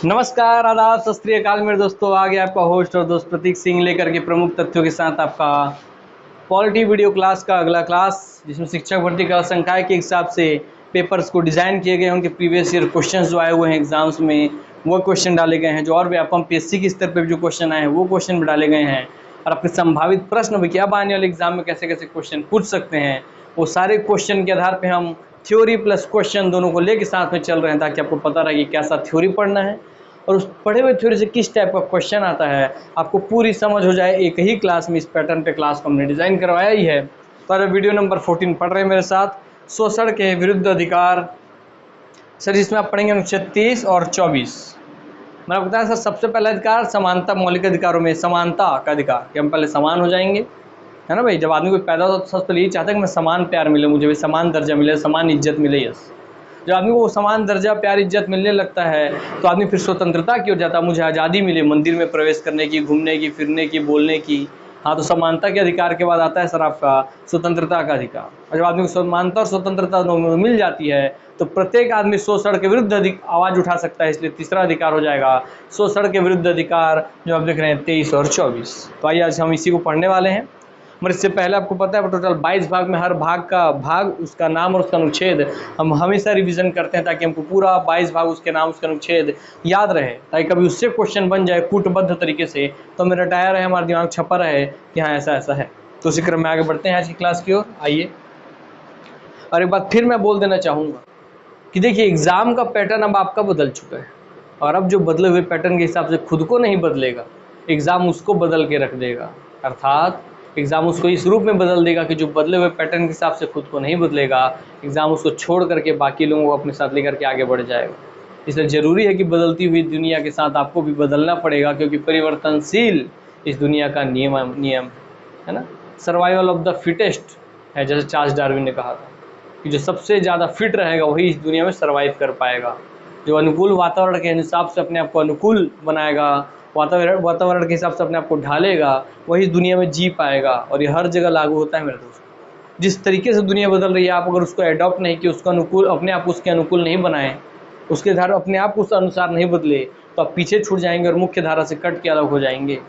नमस्कार, आदाब, सत श्री अकाल मेरे दोस्तों। आ गया आपका होस्ट और दोस्त प्रतीक सिंह लेकर के प्रमुख तथ्यों के साथ आपका पॉलिटी वीडियो क्लास का अगला क्लास, जिसमें शिक्षक भर्ती का संकाय के हिसाब से पेपर्स को डिज़ाइन किए गए हैं। उनके प्रीवियस ईयर क्वेश्चंस जो आए हुए हैं एग्जाम्स में वो क्वेश्चन डाले गए हैं। जो और भी आप पीएससी के स्तर पर जो क्वेश्चन आए हैं वो क्वेश्चन भी डाले गए हैं। और आपके संभावित प्रश्न भी कि अब आने वाले एग्जाम में कैसे कैसे क्वेश्चन पूछ सकते हैं, वो सारे क्वेश्चन के आधार पर हम थ्योरी प्लस क्वेश्चन दोनों को लेकर साथ में चल रहे हैं, ताकि आपको पता रहे कि कैसा थ्योरी पढ़ना है और उस पढ़े हुए थ्योरी से किस टाइप का क्वेश्चन आता है, आपको पूरी समझ हो जाए एक ही क्लास में। इस पैटर्न पे क्लास को हमने डिज़ाइन करवाया ही है। तो आज वीडियो नंबर 14 पढ़ रहे हैं मेरे साथ, शोषण के विरुद्ध अधिकार। सर जिसमें आप पढ़ेंगे अनुच्छेद 30 और 24। मैंने आपको बताया सर, सबसे पहला अधिकार समानता, मौलिक अधिकारों में समानता का अधिकार, कि हम पहले समान हो जाएंगे, है ना भाई। जब आदमी कोई पैदा होता तो सबसे पहले यही चाहता है कि मैं समान प्यार मिले, मुझे भी समान दर्जा मिले, समान इज्जत मिले। यस, जब आदमी को समान दर्जा प्यार इज्जत मिलने लगता है तो आदमी फिर स्वतंत्रता की हो जाता है। मुझे आज़ादी मिले मंदिर में प्रवेश करने की, घूमने की, फिरने की, बोलने की। हाँ, तो समानता के अधिकार के बाद आता है सर आपका स्वतंत्रता का अधिकार। और जब आदमी को समानता और स्वतंत्रता दोनों मिल जाती है तो प्रत्येक आदमी शोषण के विरुद्ध आवाज़ उठा सकता है। इसलिए तीसरा अधिकार हो जाएगा शोषण के विरुद्ध अधिकार, जो आप देख रहे हैं 23 और 24। तो आइए आज हम इसी को पढ़ने वाले हैं। मगर इससे पहले आपको पता है टोटल 22 भाग में हर भाग का भाग, उसका नाम और उसका अनुच्छेद हम हमेशा रिवीजन करते हैं, ताकि हमको पूरा 22 भाग, उसके नाम, उसका अनुच्छेद याद रहे, ताकि कभी उससे क्वेश्चन बन जाए कूटबद्ध तरीके से तो मेरा रटाया रहे, हमारा दिमाग छपा रहे कि हाँ ऐसा ऐसा है। तो उसी क्रम में आगे बढ़ते हैं आज की क्लास की ओर। आइए, और एक बात फिर मैं बोल देना चाहूँगा कि देखिए, एग्ज़ाम का पैटर्न अब आपका बदल चुका है, और अब जो बदले हुए पैटर्न के हिसाब से खुद को नहीं बदलेगा, एग्ज़ाम उसको बदल के रख देगा। अर्थात एग्ज़ाम उसको इस रूप में बदल देगा कि जो बदले हुए पैटर्न के हिसाब से खुद को नहीं बदलेगा, एग्ज़ाम उसको छोड़ करके बाकी लोगों को अपने साथ लेकर के आगे बढ़ जाएगा। इसलिए ज़रूरी है कि बदलती हुई दुनिया के साथ आपको भी बदलना पड़ेगा, क्योंकि परिवर्तनशील इस दुनिया का नियम है ना। सर्वाइवल ऑफ द फिटेस्ट है, जैसे चार्ल्स डार्विन ने कहा था कि जो सबसे ज़्यादा फिट रहेगा वही इस दुनिया में सर्वाइव कर पाएगा। जो अनुकूल वातावरण के हिसाब से अपने आप को अनुकूल बनाएगा, वातावरण के हिसाब से अपने आप को ढालेगा, वही दुनिया में जी पाएगा। और ये हर जगह लागू होता है मेरे दोस्त। जिस तरीके से दुनिया बदल रही है, आप अगर उसको एडॉप्ट नहीं किए, उसको अनुकूल, अपने आप उसके अनुकूल नहीं बनाए, उसके धारा अपने आप उस अनुसार नहीं बदले, तो आप पीछे छूट जाएंगे और मुख्य धारा से कट के अलग हो जाएंगे।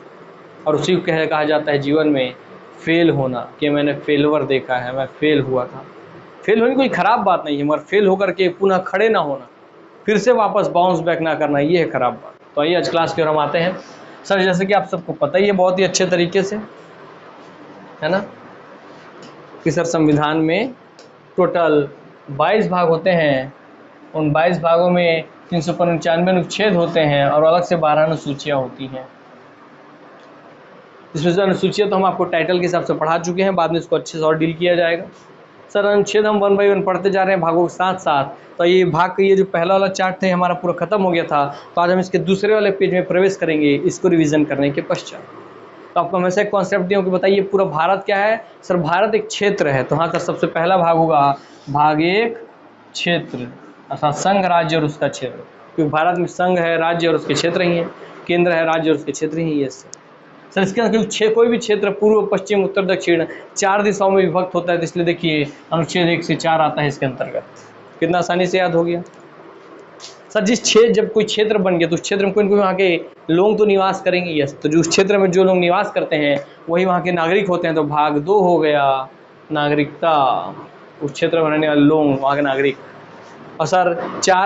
और उसी को कहा जाता है जीवन में फेल होना, कि मैंने फेलवर देखा है, मैं फेल हुआ था। फेल होने कोई ख़राब बात नहीं है, मगर फेल होकर के पुनः खड़े ना होना, फिर से वापस बाउंस बैक ना करना, ये है ख़राब बात। तो आइए आज क्लास की ओर हम आते हैं। सर जैसे कि आप सबको पता ही है बहुत ही अच्छे तरीके से, है ना, कि सर संविधान में टोटल 22 भाग होते हैं। उन 22 भागों में 395 अनुच्छेद होते हैं और अलग से 12 अनुसूचियाँ होती हैं। इसमें से अनुसूचियाँ तो हम आपको टाइटल के हिसाब से पढ़ा चुके हैं, बाद में इसको अच्छे से और डील किया जाएगा। सर अनुच्छेद हम 1 बाई 1 पढ़ते जा रहे हैं भागों के साथ साथ। तो ये भाग का ये जो पहला वाला चार्ट था हमारा पूरा खत्म हो गया था, तो आज हम इसके दूसरे वाले पेज में प्रवेश करेंगे, इसको रिवीजन करने के पश्चात। तो आपको हमेशा एक कॉन्सेप्ट दिया कि बताइए पूरा भारत क्या है। सर भारत एक क्षेत्र है, तो हाँ सर सबसे पहला भाग होगा भाग 1 क्षेत्र, अर्थात संघ, राज्य और उसका क्षेत्र। क्योंकि भारत में संघ है, राज्य और उसके क्षेत्र ही है, केंद्र है, राज्य और उसके क्षेत्र ही है। सर इसके अंदर कोई भी क्षेत्र पूर्व, पश्चिम, उत्तर, दक्षिण 4 दिशाओं में विभक्त होता है। तो इसलिए देखिए अनुच्छेद 1 से 4 आता है इसके अंतर्गत। कितना आसानी से याद हो गया। सर जब कोई क्षेत्र बन गया तो उस क्षेत्र में कोई वहाँ के लोग तो निवास करेंगे। यस, तो जो उस क्षेत्र में जो लोग निवास करते हैं वही वहाँ के नागरिक होते हैं। तो भाग 2 हो गया नागरिकता, उस क्षेत्र में रहने वाले लोग, वहाँ के नागरिक। और सर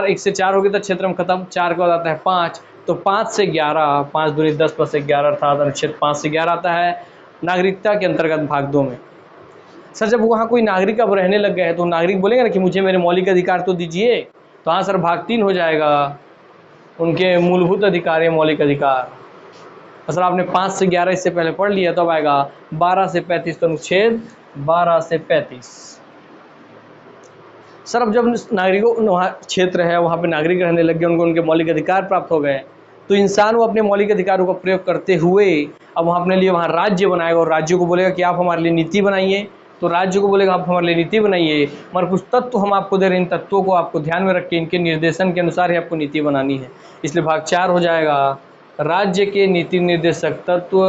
1 से 4 हो गया तो क्षेत्र में खत्म। 4 के बाद आता है 5, तो 5 से 11, 5 दूनी 10 + 11, अर्थात अनुच्छेद 5 से 11 आता है नागरिकता के अंतर्गत भाग 2 में। सर जब वहाँ कोई नागरिक अब रहने लग गए हैं तो नागरिक बोलेंगे ना कि मुझे मेरे मौलिक अधिकार तो दीजिए, तो हाँ सर भाग 3 हो जाएगा उनके मूलभूत अधिकार या मौलिक अधिकार। सर आपने 5 से 11 इससे पहले पढ़ लिया, तो अब आएगा 12 से 35, तो अनुच्छेद 12 से 35। सर अब जब नागरिकों वहाँ क्षेत्र है, वहाँ पे नागरिक रहने लग गए, उनको उनके मौलिक अधिकार प्राप्त हो गए, तो इंसान वो अपने मौलिक अधिकारों का प्रयोग करते हुए अब वहाँ अपने लिए वहाँ राज्य बनाएगा और राज्य को बोलेगा कि आप हमारे लिए नीति बनाइए। तो राज्य को बोलेगा आप हमारे लिए नीति बनाइए, मगर कुछ तत्व हम आपको दे रहे हैं, इन तत्वों को आपको ध्यान में रख के इनके निर्देशन के अनुसार ही आपको नीति बनानी है। इसलिए भाग 4 हो जाएगा राज्य के नीति निर्देशक तत्व,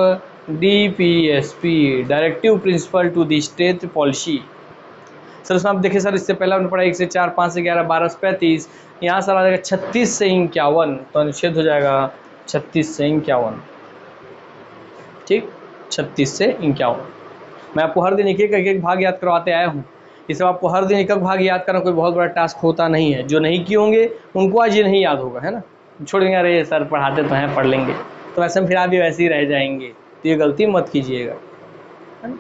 DPSP, directive principle to the state policy. Sir उसमें आप देखिए सर, इससे पहले हमने पढ़ा 1 से 4, 5 से 11, 12 से 35, यहाँ सर आ जाएगा 36 से 51, तो अनुच्छेद हो जाएगा 36 से 51। ठीक, 36 से 51। मैं आपको हर दिन एक एक भाग याद करवाते आया हूँ। ये सब आपको हर दिन एक एक भाग याद करना कोई बहुत बड़ा टास्क होता नहीं है। जो नहीं किए होंगे उनको आज ये नहीं याद होगा, है ना, छोड़ेंगे, अरे सर पढ़ाते तो हैं, पढ़ लेंगे, तो ऐसे में फिर आप भी वैसे ही रह जाएंगे। तो ये गलती मत कीजिएगा, है ना।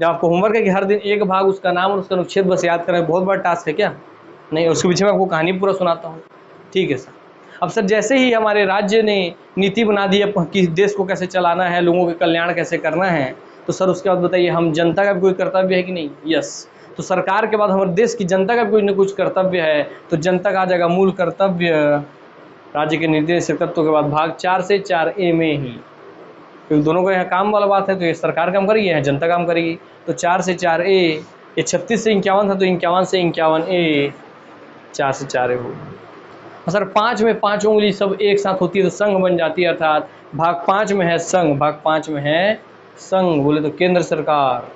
जब आपको होमवर्क है कि हर दिन एक भाग, उसका नाम और उसका अनुच्छेद बस याद करना, बहुत बड़ा टास्क है क्या? नहीं, उसके पीछे मैं आपको कहानी पूरा सुनाता हूँ। ठीक है सर। अब सर जैसे ही हमारे राज्य ने नीति बना दी है कि देश को कैसे चलाना है, लोगों के कल्याण कैसे करना है, तो सर उसके बाद बताइए हम जनता का भी कोई कर्तव्य है कि नहीं? यस। तो सरकार के बाद हमारे देश की जनता का भी कुछ न कुछ कर्तव्य है। तो जनता का आ जाएगा मूल कर्तव्य, राज्य के निर्देश तत्वों के बाद भाग 4 से 4A में ही, क्योंकि दोनों का यहाँ काम वाला बात है, तो ये सरकार काम करेगी, यहाँ जनता काम करेगी। तो 4 से 4A, ये 36 से 51 था, तो 51 से 51A, 4 से 4A हो। सर 5 में 5 उंगली सब एक साथ होती है तो संघ बन जाती है, अर्थात भाग 5 में है संघ, भाग 5 में है संघ, बोले तो केंद्र सरकार।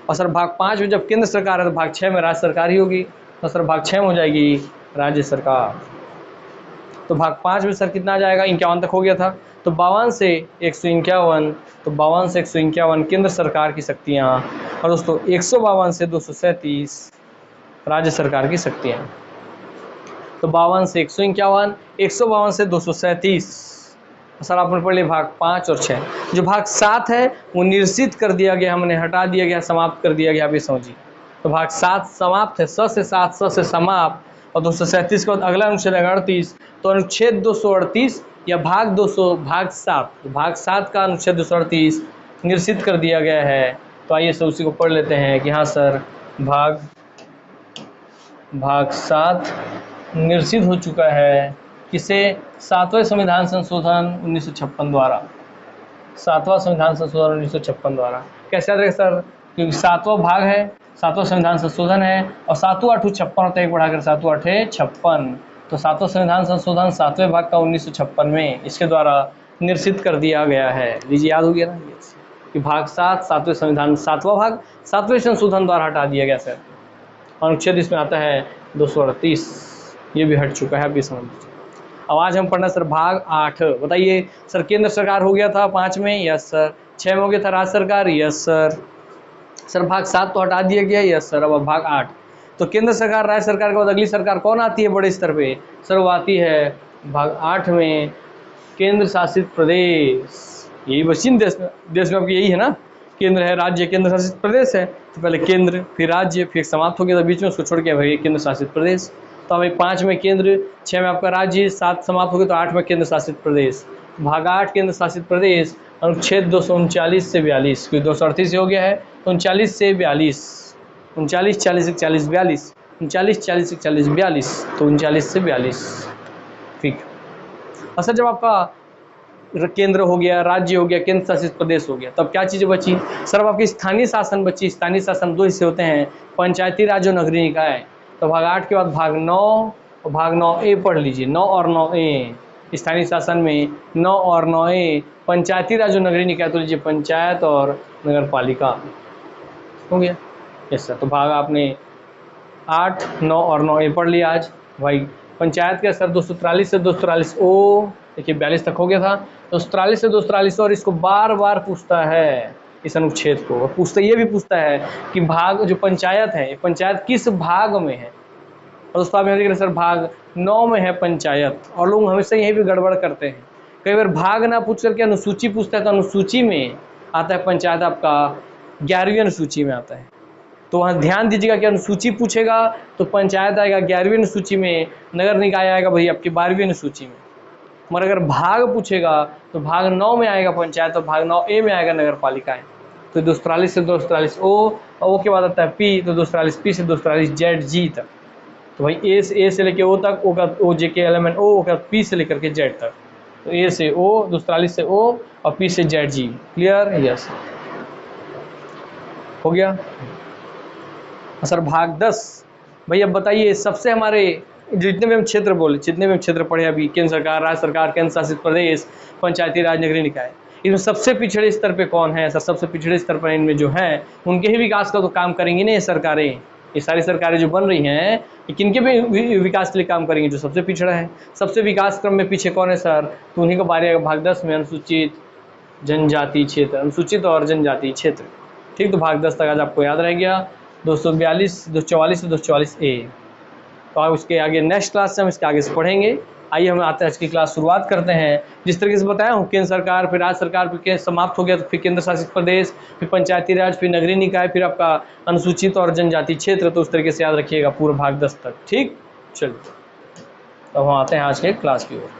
और सर भाग 5 में जब केंद्र सरकार है तो भाग 6 में राज्य सरकार ही होगी, तो सर भाग 6 में हो जाएगी राज्य सरकार। तो भाग 5 में सर कितना आ जाएगा? 51 तक हो गया था, तो 52 से 151, तो 52 से 151 केंद्र सरकार की शक्तियाँ, और दोस्तों 152 से 237 राज्य सरकार की शक्तियाँ। तो 52 से 151, 152 से 237। सर आपने पढ़ लिया भाग 5 और 6। जो भाग 7 है वो निर्सित कर दिया गया, हमने हटा दिया गया, समाप्त कर दिया गया, आप ये समझिए। तो भाग 7 समाप्त है, स से 7, स से समाप्त, और 237 के बाद अगला अनुच्छेद है 38। तो अनुच्छेद 238 या भाग 200, भाग 7, तो भाग 7 का अनुच्छेद 238 निर्सित कर दिया गया है। तो आइए सर उसी को पढ़ लेते हैं कि हाँ सर भाग 7 निर्सित हो चुका है, किसे? 7वें संविधान संशोधन 1956 द्वारा, 7वां संविधान संशोधन 1956 द्वारा। कैसे याद रहे सर? क्योंकि 7वां भाग है, 7वां संविधान संशोधन है, और 7वां 8 56 होता है, एक बढ़ाकर 7वां 8 56, तो 7वां संविधान संशोधन 7वें भाग का 1956 में इसके द्वारा निर्सित कर दिया गया है। लीजिए याद हो गया ना कि भाग 7 7वें संविधान, 7वां भाग 7वें संशोधन द्वारा हटा दिया गया सर। अनुच्छेद इसमें आता है 238, ये भी हट चुका है, आप ये समझ लीजिए। अब आज हम पढ़ना सर भाग 8। बताइए सर, केंद्र सरकार हो गया था 5 में, यस सर। 6 में हो गया था राज्य सरकार, यस सर। सर भाग 7 तो हटा दिया गया, यस सर। अब भाग 8, तो केंद्र सरकार, राज्य सरकार के बाद अगली सरकार कौन आती है बड़े स्तर पे? सर वो आती है भाग 8 में केंद्र शासित प्रदेश। यही बची देश में आपकी, यही है ना, केंद्र है, राज्य, केंद्र शासित प्रदेश है। तो पहले केंद्र, फिर राज्य, फिर समाप्त हो गया था बीच में, उसको छोड़ के भाई केंद्र शासित प्रदेश। तो अब 5 में केंद्र, 6 में आपका राज्य, 7 समाप्त हो गया तो 8 में केंद्र शासित प्रदेश। भाग 8 केंद्र शासित प्रदेश, अनुच्छेद 239 से 42, क्योंकि 238 हो गया है, तो 39 से 42, 39 40 41 42, 39 40 41 42, तो 39 से 42। ठीक। और सर जब आपका केंद्र हो गया, राज्य हो गया, केंद्र शासित प्रदेश हो गया, तब क्या चीज़ें बची? सर अब आपकी स्थानीय शासन बची। स्थानीय शासन 2 हिस्से होते हैं, पंचायती राज और नगरीय निकाय। तो भाग 8 के बाद भाग 9 और भाग 9A पढ़ लीजिए, 9 और 9A। स्थानीय शासन में 9 और 9A, पंचायती राज और नगरीय निकाय तो लीजिए पंचायत और नगर पालिका हो गया, यस सर। तो भाग आपने 8, 9 और 9A पढ़ लिया आज भाई। पंचायत का सर 243 से 243O, देखिए 42 तक हो गया था, 243 से 243, और इसको बार बार पूछता है इस अनुच्छेद को, और पूछता ये भी पूछता है कि भाग जो पंचायत है, पंचायत किस भाग में है। और दोस्तों आप यहाँ देख रहे सर भाग 9 में है पंचायत, और लोग हमेशा यही भी गड़बड़ करते हैं, कई बार भाग ना पूछ करके अनुसूची पूछता है, तो अनुसूची में आता है पंचायत आपका 11वीं अनुसूची में आता है। तो वहाँ ध्यान दीजिएगा कि अनुसूची पूछेगा तो पंचायत आएगा 11वीं अनुसूची में, नगर निकाय आएगा भाई आपकी 12वीं अनुसूची में। मगर अगर भाग पूछेगा तो भाग 9 में आएगा पंचायत, और भाग 9A में आएगा नगर पालिकाएँ। तो 243 से 243O, और O के बाद आता है P, तो 243P से 243ZG तक। तो भाई A से लेके O तक, O का O JK एलिमेंट O का P से लेकर के Z तक। तो A से O, 243 से O और P से ZG। क्लियर? यस, हो गया। सर भाग 10, भाई अब बताइए सबसे हमारे जितने भी हम क्षेत्र बोले, जितने भी हम क्षेत्र पढ़े अभी, केंद्र सरकार, राज्य सरकार, केंद्र शासित प्रदेश, पंचायती राज, नगरीय निकाय, इनमें सबसे पिछड़े स्तर पे कौन है? सर सबसे पिछड़े स्तर पर इनमें जो है उनके ही विकास का तो काम करेंगी ना ये सरकारें। ये सारी सरकारें जो बन रही हैं ये किनके भी विकास के लिए काम करेंगी? जो सबसे पिछड़ा है। सबसे विकास क्रम में पीछे कौन है सर? तो उन्हीं का बारे भाग 10 में अनुसूचित जनजाति क्षेत्र, अनुसूचित और जनजाति क्षेत्र। ठीक, तो भाग 10 तक आज आपको याद रह गया। 242, 244 से 244A। तो आप उसके आगे नेक्स्ट क्लास से हम इसके आगे से पढ़ेंगे। आइए हम आते हैं आज की क्लास शुरुआत करते हैं। जिस तरीके से बताया हूँ, केंद्र सरकार, फिर राज्य सरकार, फिर समाप्त हो गया तो फिर केंद्र शासित प्रदेश, फिर पंचायती राज, फिर नगरीय निकाय, फिर आपका अनुसूचित और जनजाति क्षेत्र। तो उस तरीके से याद रखिएगा पूरा भाग 10 तक। ठीक, चलिए तो हम आते हैं आज के क्लास की ओर।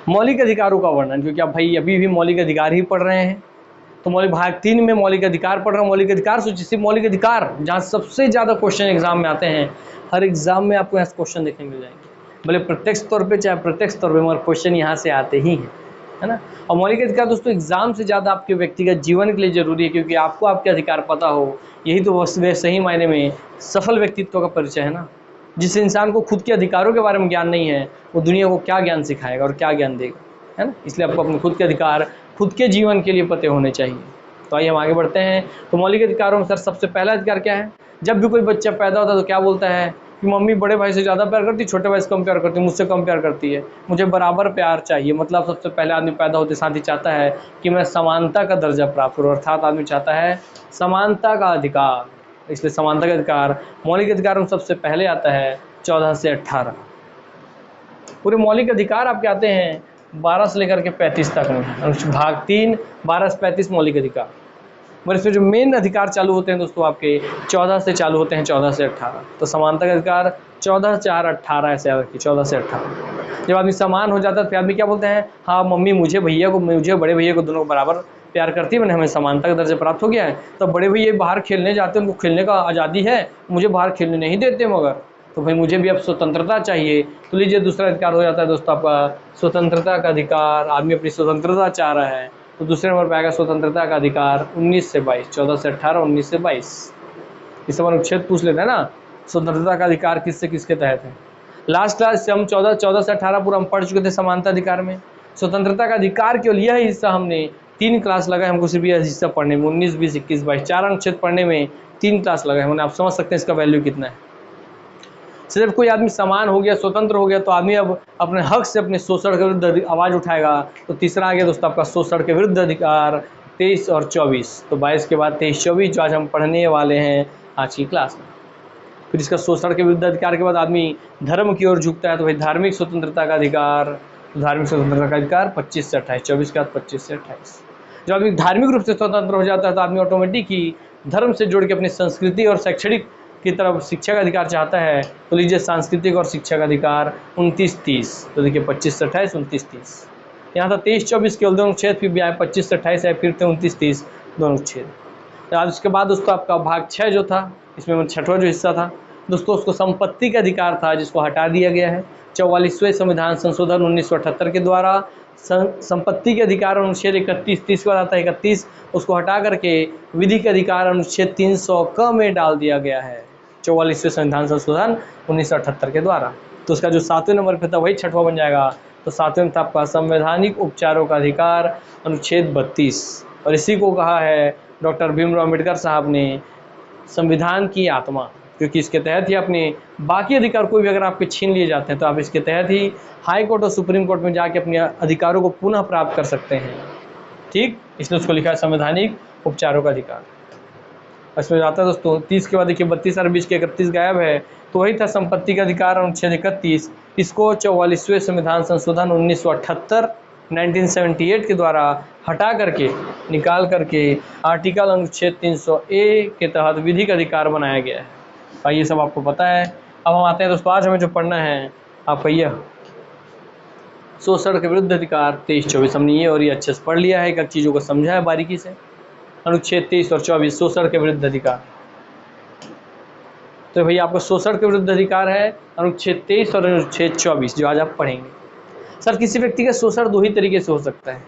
मौलिक अधिकारों का वर्णन, क्योंकि आप भाई अभी भी मौलिक अधिकार ही पढ़ रहे हैं। तो मौलिक भाग 3 में मौलिक अधिकार पढ़ रहा हूँ। मौलिक अधिकार सूची से मौलिक अधिकार, जहाँ सबसे ज़्यादा क्वेश्चन एग्जाम में आते हैं। हर एग्जाम में आपको यहाँ क्वेश्चन देखने मिल जाएंगे, भले प्रत्यक्ष तौर पे चाहे प्रत्यक्ष तौर पे, मगर क्वेश्चन यहाँ से आते ही हैं, है ना। और मौलिक अधिकार दोस्तों एग्जाम से ज़्यादा आपके व्यक्तिगत जीवन के लिए जरूरी है, क्योंकि आपको आपके अधिकार पता हो, यही तो सही मायने में सफल व्यक्तित्व का परिचय है ना। जिस इंसान को खुद के अधिकारों के बारे में ज्ञान नहीं है, वो दुनिया को क्या ज्ञान सिखाएगा और क्या ज्ञान देगा, है ना। इसलिए आपको अपने खुद के अधिकार खुद के जीवन के लिए पते होने चाहिए। तो आइए हम आगे बढ़ते हैं। तो मौलिक अधिकारों में सर सबसे पहला अधिकार क्या है? जब भी कोई बच्चा पैदा होता है तो क्या बोलता है कि मम्मी बड़े भाई से ज़्यादा प्यार करती, छोटे भाई से कम प्यार करती, मुझसे कम प्यार करती है, मुझे बराबर प्यार चाहिए। मतलब सबसे पहले आदमी पैदा होते साथ ही चाहता है कि मैं समानता का दर्जा प्राप्त करूँ, अर्थात आदमी चाहता है समानता का अधिकार। इसलिए समानता का अधिकार मौलिक अधिकारों में सबसे पहले आता है 14 से 18। पूरे मौलिक अधिकार आपके आते हैं 12 से लेकर के 35 तक में। भाग 3 12 से 35 मौलिक अधिकार, मगर इसमें जो मेन अधिकार चालू होते हैं दोस्तों आपके 14 से चालू होते हैं, 14 से 18। तो समानता का अधिकार 14, 4, 18 ऐसे याद रखिए, 14 से 18। जब आदमी समान हो जाता है फिर आदमी क्या बोलते हैं? हाँ मम्मी मुझे बड़े भैया को दोनों को बराबर प्यार करती है, मैंने हमें समानता का दर्जा प्राप्त हो गया है। तो बड़े भैया बाहर खेलने जाते हैं, उनको खेलने का आज़ादी है, मुझे बाहर खेलने नहीं देते, मगर तो भाई मुझे भी अब स्वतंत्रता चाहिए। तो लीजिए दूसरा अधिकार हो जाता है दोस्तों आपका स्वतंत्रता का अधिकार। आदमी अपनी स्वतंत्रता चाह रहा है, तो दूसरे नंबर पर आएगा स्वतंत्रता का अधिकार 19 से 22, 14 से 18, 19 से 22। इस समय अनुच्छेद पूछ लेते हैं ना, स्वतंत्रता का अधिकार किससे किसके तहत है। लास्ट क्लास से हम 14 से 18 पूरा हम पढ़ चुके थे समानता अधिकार में। स्वतंत्रता का अधिकार केवल यह हिस्सा हमने 3 क्लास लगाए हमको सिर्फ यह हिस्सा पढ़ने में, 19, 20, 21, 22 4 अनुच्छेद पढ़ने में 3 क्लास लगाए हमने। आप समझ सकते हैं इसका वैल्यू कितना है। सिर्फ कोई आदमी समान हो गया, स्वतंत्र हो गया, तो आदमी अब अपने हक से अपने शोषण के विरुद्ध आवाज़ उठाएगा। तो तीसरा आ गया दोस्तों आपका शोषण के विरुद्ध अधिकार 23 और 24। तो 22 के बाद 23, 24 जो आज हम पढ़ने वाले हैं आज की क्लास में। फिर इसका शोषण के विरुद्ध अधिकार के बाद आदमी धर्म की ओर झुकता है, तो भाई धार्मिक स्वतंत्रता का अधिकार, धार्मिक स्वतंत्रता का अधिकार 25 से 28, 24 के बाद 25 से 28। जब आदमी धार्मिक रूप से स्वतंत्र हो जाता है तो आदमी ऑटोमेटिक ही धर्म से जुड़ के अपनी संस्कृति और शैक्षणिक की तरफ शिक्षा का अधिकार चाहता है। तो लीजिए सांस्कृतिक और शिक्षा का अधिकार 29, 30। तो देखिए 25 से 28, 29, 30। यहाँ था 23, 24 केवल दोनों छेद, फिर भी आए 25 से 28 आए, फिर थे 29, 30 दोनों छेद। तो आज इसके बाद दोस्तों आपका भाग 6 जो था, इसमें 6वां जो हिस्सा था दोस्तों, उसको संपत्ति का अधिकार था, जिसको हटा दिया गया है 44वें संविधान संशोधन 1978 के द्वारा। संपत्ति के अधिकार अनुच्छेद 31, 30 के बाद आता है 31, उसको हटा करके विधि के अधिकार अनुच्छेद 300 क में डाल दिया गया है 44वें संविधान संशोधन 1978 के द्वारा। तो उसका जो 7वें नंबर पे था वही 6वां बन जाएगा। तो 7वें में था आपका संवैधानिक उपचारों का अधिकार अनुच्छेद 32, और इसी को कहा है डॉक्टर भीमराव अम्बेडकर साहब ने संविधान की आत्मा, क्योंकि इसके तहत ही अपने बाकी अधिकार कोई भी अगर आपके छीन लिए जाते हैं तो आप इसके तहत ही हाई कोर्ट और सुप्रीम कोर्ट में जाके अपने अधिकारों को पुनः प्राप्त कर सकते हैं। ठीक, इसलिए उसको लिखा है संवैधानिक उपचारों का अधिकार। इसमें आता है दोस्तों 30 के बाद देखिए 32 और 20 के 31 गायब है, तो वही था संपत्ति का अधिकार अनुच्छेद 31। इसको 44वें संविधान संशोधन 1978 1978 के द्वारा हटा करके निकाल करके आर्टिकल अनुच्छेद 300A के तहत विधिक अधिकार बनाया गया है। ये सब आपको पता है। अब हम आते हैं दोस्तों, आज हमें जो पढ़ना है आपका यह शोषण के विरुद्ध अधिकार 23, 24 हमने ये और ये अच्छे से पढ़ लिया है, एक चीज़ों को समझा है बारीकी से। अनुच्छेद 23 और 24 शोषण के विरुद्ध अधिकार। तो भैया आपको शोषण के विरुद्ध अधिकार है अनुच्छेद 23 और अनुच्छेद 24 जो आज आप पढ़ेंगे। सर किसी व्यक्ति का शोषण 2 ही तरीके से हो सकता है।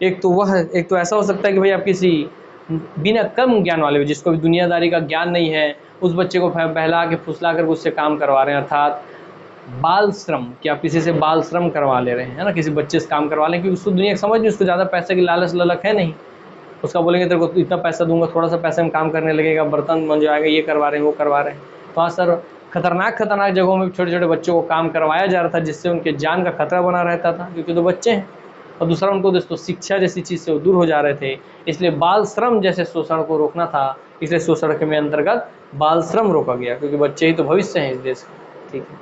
एक तो ऐसा हो सकता है कि भाई आप किसी बिना कम ज्ञान वाले, जिसको भी दुनियादारी का ज्ञान नहीं है, उस बच्चे को बहला के फुसला कर उससे काम करवा रहे हैं, अर्थात बाल श्रम, कि आप किसी से बाल श्रम करवा ले रहे हैं, है ना, किसी बच्चे से काम करवा लें, क्योंकि उसको दुनिया की समझ नहीं, उसको ज़्यादा पैसे की लालच ललक है नहीं, उसका बोलेंगे तेरे को इतना पैसा दूंगा, थोड़ा सा पैसे में काम करने लगेगा, बर्तन बन जाएगा, ये करवा रहे हैं वो करवा रहे हैं। तो हाँ सर, खतरनाक जगहों में छोटे छोटे बच्चों को काम करवाया जा रहा था, जिससे उनके जान का खतरा बना रहता था, क्योंकि तो बच्चे हैं। और दूसरा, उनको दोस्तों शिक्षा जैसी चीज़ से वो दूर हो जा रहे थे, इसलिए बाल श्रम जैसे शोषण को रोकना था, इसलिए शोषण के में अंतर्गत बाल श्रम रोका गया, क्योंकि बच्चे ही तो भविष्य हैं इस देश का। ठीक है।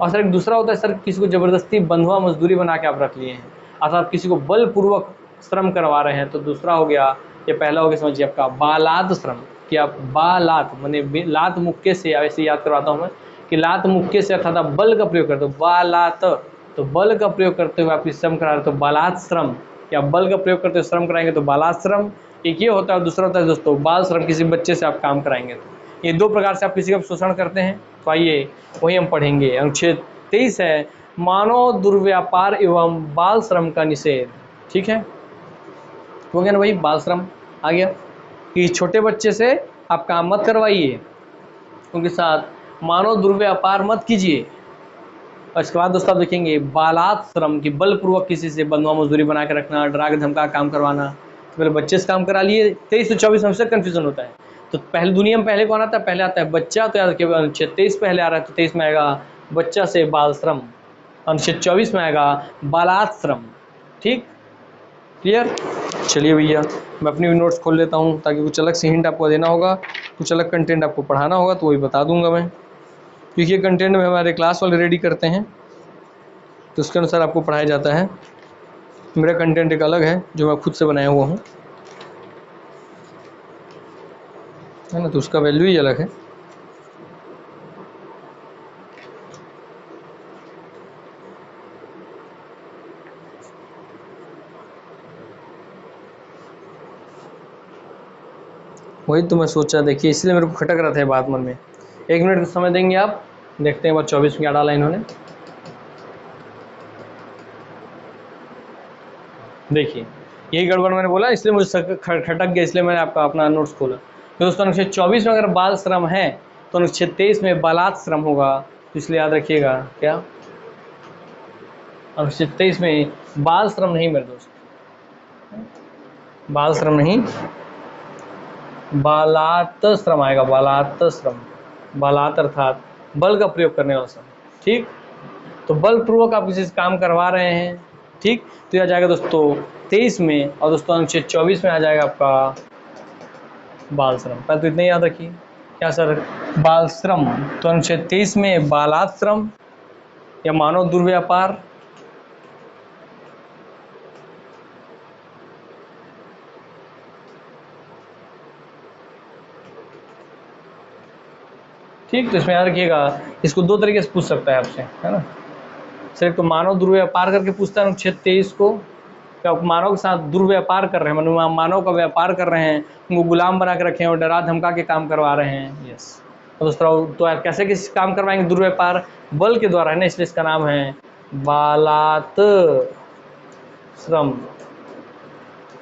और सर एक दूसरा होता है सर, किसी को ज़बरदस्ती बंधुआ मजदूरी बना के आप रख लिए हैं, अर्थात किसी को बलपूर्वक श्रम करवा रहे हैं। तो दूसरा हो गया, ये पहला हो गया समझिए आपका बालात श्रम, कि आप बालात माने लात मुक्के से, ऐसे याद करवाता हूँ मैं कि लात मुक्के से अर्थात आप बल का प्रयोग करते हो, बालात, तो बल का प्रयोग करते हुए आप श्रम करा रहे हो तो बालात श्रम, या बल का प्रयोग करते हुए श्रम कराएंगे तो बालात श्रम। एक ये होता है, दूसरा होता है दोस्तों बाल श्रम, किसी बच्चे से आप काम कराएंगे। तो ये दो प्रकार से आप किसी का शोषण करते हैं। तो आइए वही हम पढ़ेंगे। अनुच्छेद 23 है मानव दुर्व्यापार एवं बाल श्रम का निषेध। ठीक है, हो गया ना भाई, बाल श्रम आ गया कि छोटे बच्चे से आप काम मत करवाइए, उनके साथ मानव दुर्व्यापार मत कीजिए। और इसके बाद दोस्तों आप देखेंगे बालात श्रम की बलपूर्वक किसी से बंधुआ मजदूरी बना के रखना, डरा के धमका काम करवाना। तो पहले बच्चे से काम करा लिए, 23 से 24 में से कन्फ्यूजन होता है। तो पहले दुनिया में पहले कौन आता है? पहले आता है बच्चा। तो याद रखिए अनुच्छेद 23 पहले आ रहा है, तो 23 में आएगा बच्चा से बाल श्रम, अनुच्छेद 24 में आएगा बालात श्रम। ठीक, क्लियर? चलिए भैया, मैं अपनी भी नोट्स खोल लेता हूँ, ताकि कुछ अलग से हिंट आपको देना होगा, कुछ अलग कंटेंट आपको पढ़ाना होगा तो वही बता दूंगा मैं, क्योंकि ये कंटेंट में हमारे क्लास वाले रेडी करते हैं, तो उसके अनुसार आपको पढ़ाया जाता है। मेरा कंटेंट एक अलग है जो मैं खुद से बनाया हुआ हूँ, है ना, तो उसका वैल्यू ही अलग है। वही तो मैं सोचा, देखिए इसलिए मेरे को खटक रहा था बात मन में। 1 मिनट का समय देंगे आप, देखते हैं बार 24 में क्या डाला इन्होंने। देखिए यही गड़बड़ मैंने बोला, इसलिए मुझे खटक गया, इसलिए मैंने आपका अपना नोट्स खोला। तो दोस्तों अनुच्छेद 24 में अगर बाल श्रम है तो अनुच्छेद 23 में बालात श्रम होगा, तो इसलिए याद रखिएगा क्या, अनुच्छेद 23 में बाल श्रम नहीं मेरे दोस्त, बाल श्रम नहीं, बालात श्रम आएगा, बालात श्रम, बालात अर्थात बल का प्रयोग करने वाला श्रम। ठीक, तो बलपूर्वक आप किसी से काम करवा रहे हैं। ठीक, तो यह आ जाएगा दोस्तों 23 में, और दोस्तों अनुच्छेद 24 में आ जाएगा आपका बाल श्रम। पहले तो इतना याद रखिए, क्या सर, बाल श्रम, तो अनुच्छेद 23 में बालात श्रम या मानव दुर्व्यापार, ठीक, तो इसमें याद रखिएगा, इसको दो तरीके से पूछ सकता है आपसे, है ना। सर एक तो मानव दुर्व्यापार करके पूछता है अनुच्छेद 23 को, क्या मानव के साथ दुर्व्यापार कर रहे हैं, मानव का व्यापार कर रहे हैं, उनको गुलाम बना के रखे हैं और डरा धमका के काम करवा रहे हैं। यस, तो दोस्तों तो आप कैसे किसी काम करवाएंगे? दुर्व्यापार बल के द्वारा है ना, इसलिए इसका नाम है बालात श्रम।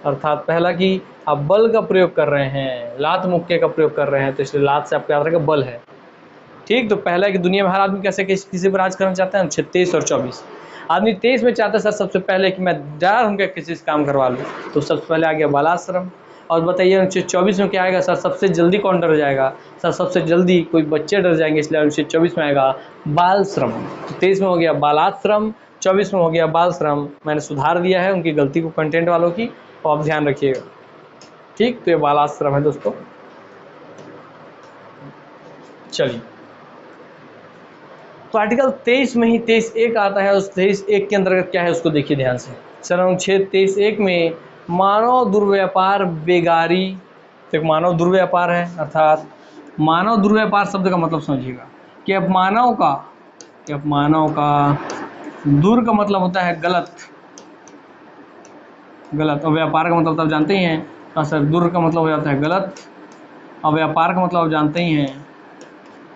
अर्थात पहला कि आप बल का प्रयोग कर रहे हैं, लात मुक्के का प्रयोग कर रहे हैं, तो इसलिए लात से आपको याद रखेगा बल है। ठीक, तो पहला है कि दुनिया में हर आदमी कैसे किसी पर राज करना चाहता है, अनुच्छेद 23 और 24। आदमी 23 में चाहता है सर सबसे पहले कि मैं डर हूँ किसी से काम करवा लूँ, तो सबसे पहले आ गया बालाश्रम। और बताइए अनुच्छेद 24 में क्या आएगा? सर सबसे जल्दी कौन डर जाएगा? सर सबसे जल्दी कोई बच्चे डर जाएंगे, इसलिए अनुच्छेद 24 में आएगा बाल श्रम। तो 23 में हो गया बालाश्रम, 24 में हो गया बाल श्रम। मैंने सुधार दिया है उनकी गलती को कंटेंट वालों की, तो आप ध्यान रखिएगा। ठीक, तो ये बालाश्रम है दोस्तों। चलिए, तो आर्टिकल 23 में ही 23(1) आता है, उस 23(1) के अंतर्गत क्या है उसको देखिए ध्यान से। सर अनुच्छेद 23(1) में मानव दुर्व्यापार बेगारी, तो एक मानव दुर्व्यापार है, अर्थात मानव दुर्व्यापार शब्द का मतलब समझिएगा कि अब मानव का दुर का मतलब होता है गलत, और व्यापार का मतलब तो आप जानते ही हैं। हाँ सर, दुर का मतलब हो जाता है गलत, और व्यापार का मतलब आप जानते ही हैं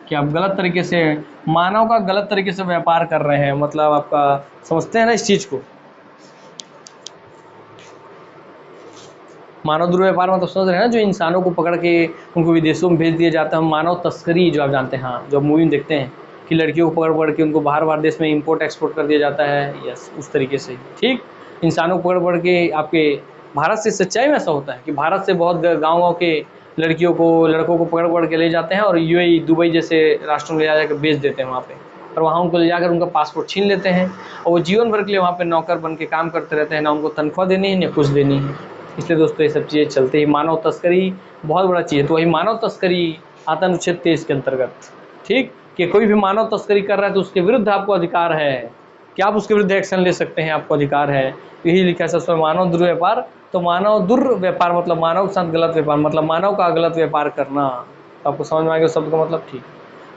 कि आप गलत तरीके से, मानव का गलत तरीके से व्यापार कर रहे हैं, मतलब आपका समझते हैं ना इस चीज़ को। मानव दुर्व्यापार मतलब समझ रहे हैं ना, जो इंसानों को पकड़ के उनको विदेशों में भेज दिया जाता है, मानव तस्करी जो आप जानते हैं। हाँ, जो मूवी में देखते हैं कि लड़कियों को पकड़ के उनको बाहर देश में इंपोर्ट एक्सपोर्ट कर दिया जाता है, यस उस तरीके से। ठीक, इंसानों को पकड़ के आपके भारत से सच्चाई में ऐसा होता है कि भारत से बहुत गाँव के लड़कियों को लड़कों को पकड़ के ले जाते हैं और यूएई दुबई जैसे राष्ट्रों में ले जाकर बेच देते हैं वहाँ पे, और वहाँ उनको ले जाकर उनका पासपोर्ट छीन लेते हैं और वो जीवन भर के लिए वहाँ पे नौकर बन के काम करते रहते हैं, ना उनको तनख्वाह देनी है ना कुछ देनी है। इसलिए दोस्तों ये सब चीज़ें चलते ही मानव तस्करी बहुत बड़ा चीज़ है। तो वही मानव तस्करी आता अनुच्छेद 23 के अंतर्गत, ठीक, कि कोई भी मानव तस्करी कर रहा है तो उसके विरुद्ध आपको अधिकार है कि आप उसके विरुद्ध एक्शन ले सकते हैं, आपको अधिकार है। यही लिखा है सबसे मानव दुर्व्यापार। तो मानव दुर्व्यापार मतलब मानव के साथ गलत व्यापार, मतलब मानव का गलत व्यापार करना। तो आपको समझ में आ गया शब्द का मतलब, ठीक।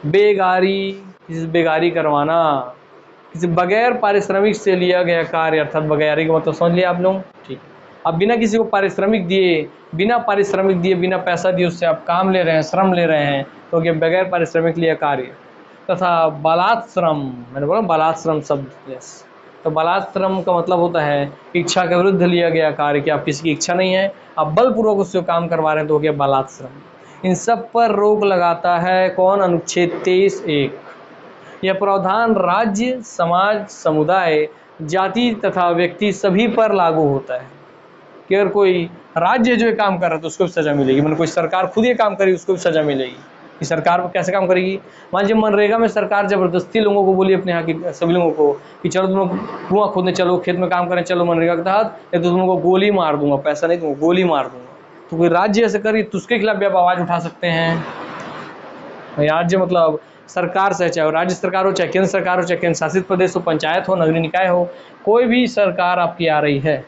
बेगारी, किसी से बेगारी करवाना, किसी बगैर पारिश्रमिक से लिया गया कार्य, अर्थात बगैरी का मतलब समझ लिया आप लोग, ठीक। अब बिना किसी को पारिश्रमिक दिए, बिना पैसा दिए उससे आप काम ले रहे हैं, श्रम ले रहे हैं, तो ये बगैर पारिश्रमिक लिया कार्य। तथा बलात्श्रम, मैंने बोला बलात्श्रम शब्द, यस। तो बलात्श्रम का मतलब होता है इच्छा के विरुद्ध लिया गया कार्य, कि आप किसी की इच्छा नहीं है, आप बलपूर्वक उससे काम करवा रहे हैं, तो हो गया बलात्श्रम। इन सब पर रोक लगाता है कौन? अनुच्छेद 23(1). यह प्रावधान राज्य, समाज, समुदाय, जाति तथा व्यक्ति सभी पर लागू होता है कि अगर कोई राज्य जो ये काम कर रहा है तो उसको भी सजा मिलेगी, मतलब कोई सरकार खुद ये काम करेगी उसको भी सजा मिलेगी। कि सरकार कैसे काम करेगी? मान लीजिए मनरेगा में सरकार जबरदस्ती लोगों को बोली, अपने यहाँ की सभी लोगों को, कि चलो तुम लोग कुआं खोदने चलो, खेत में काम करें चलो मनरेगा के तहत, या तो तुम लोगों को गोली मार दूंगा, पैसा नहीं दूंगा, गोली मार दूंगा। तो कोई राज्य ऐसे करी तो उसके खिलाफ भी आप आवाज़ उठा सकते हैं। राज्य मतलब सरकार से, चाहे राज्य सरकार हो, चाहे केंद्र सरकार हो, चाहे केंद्र शासित प्रदेश हो, पंचायत हो, नगरीय निकाय हो, कोई भी सरकार आपकी आ रही है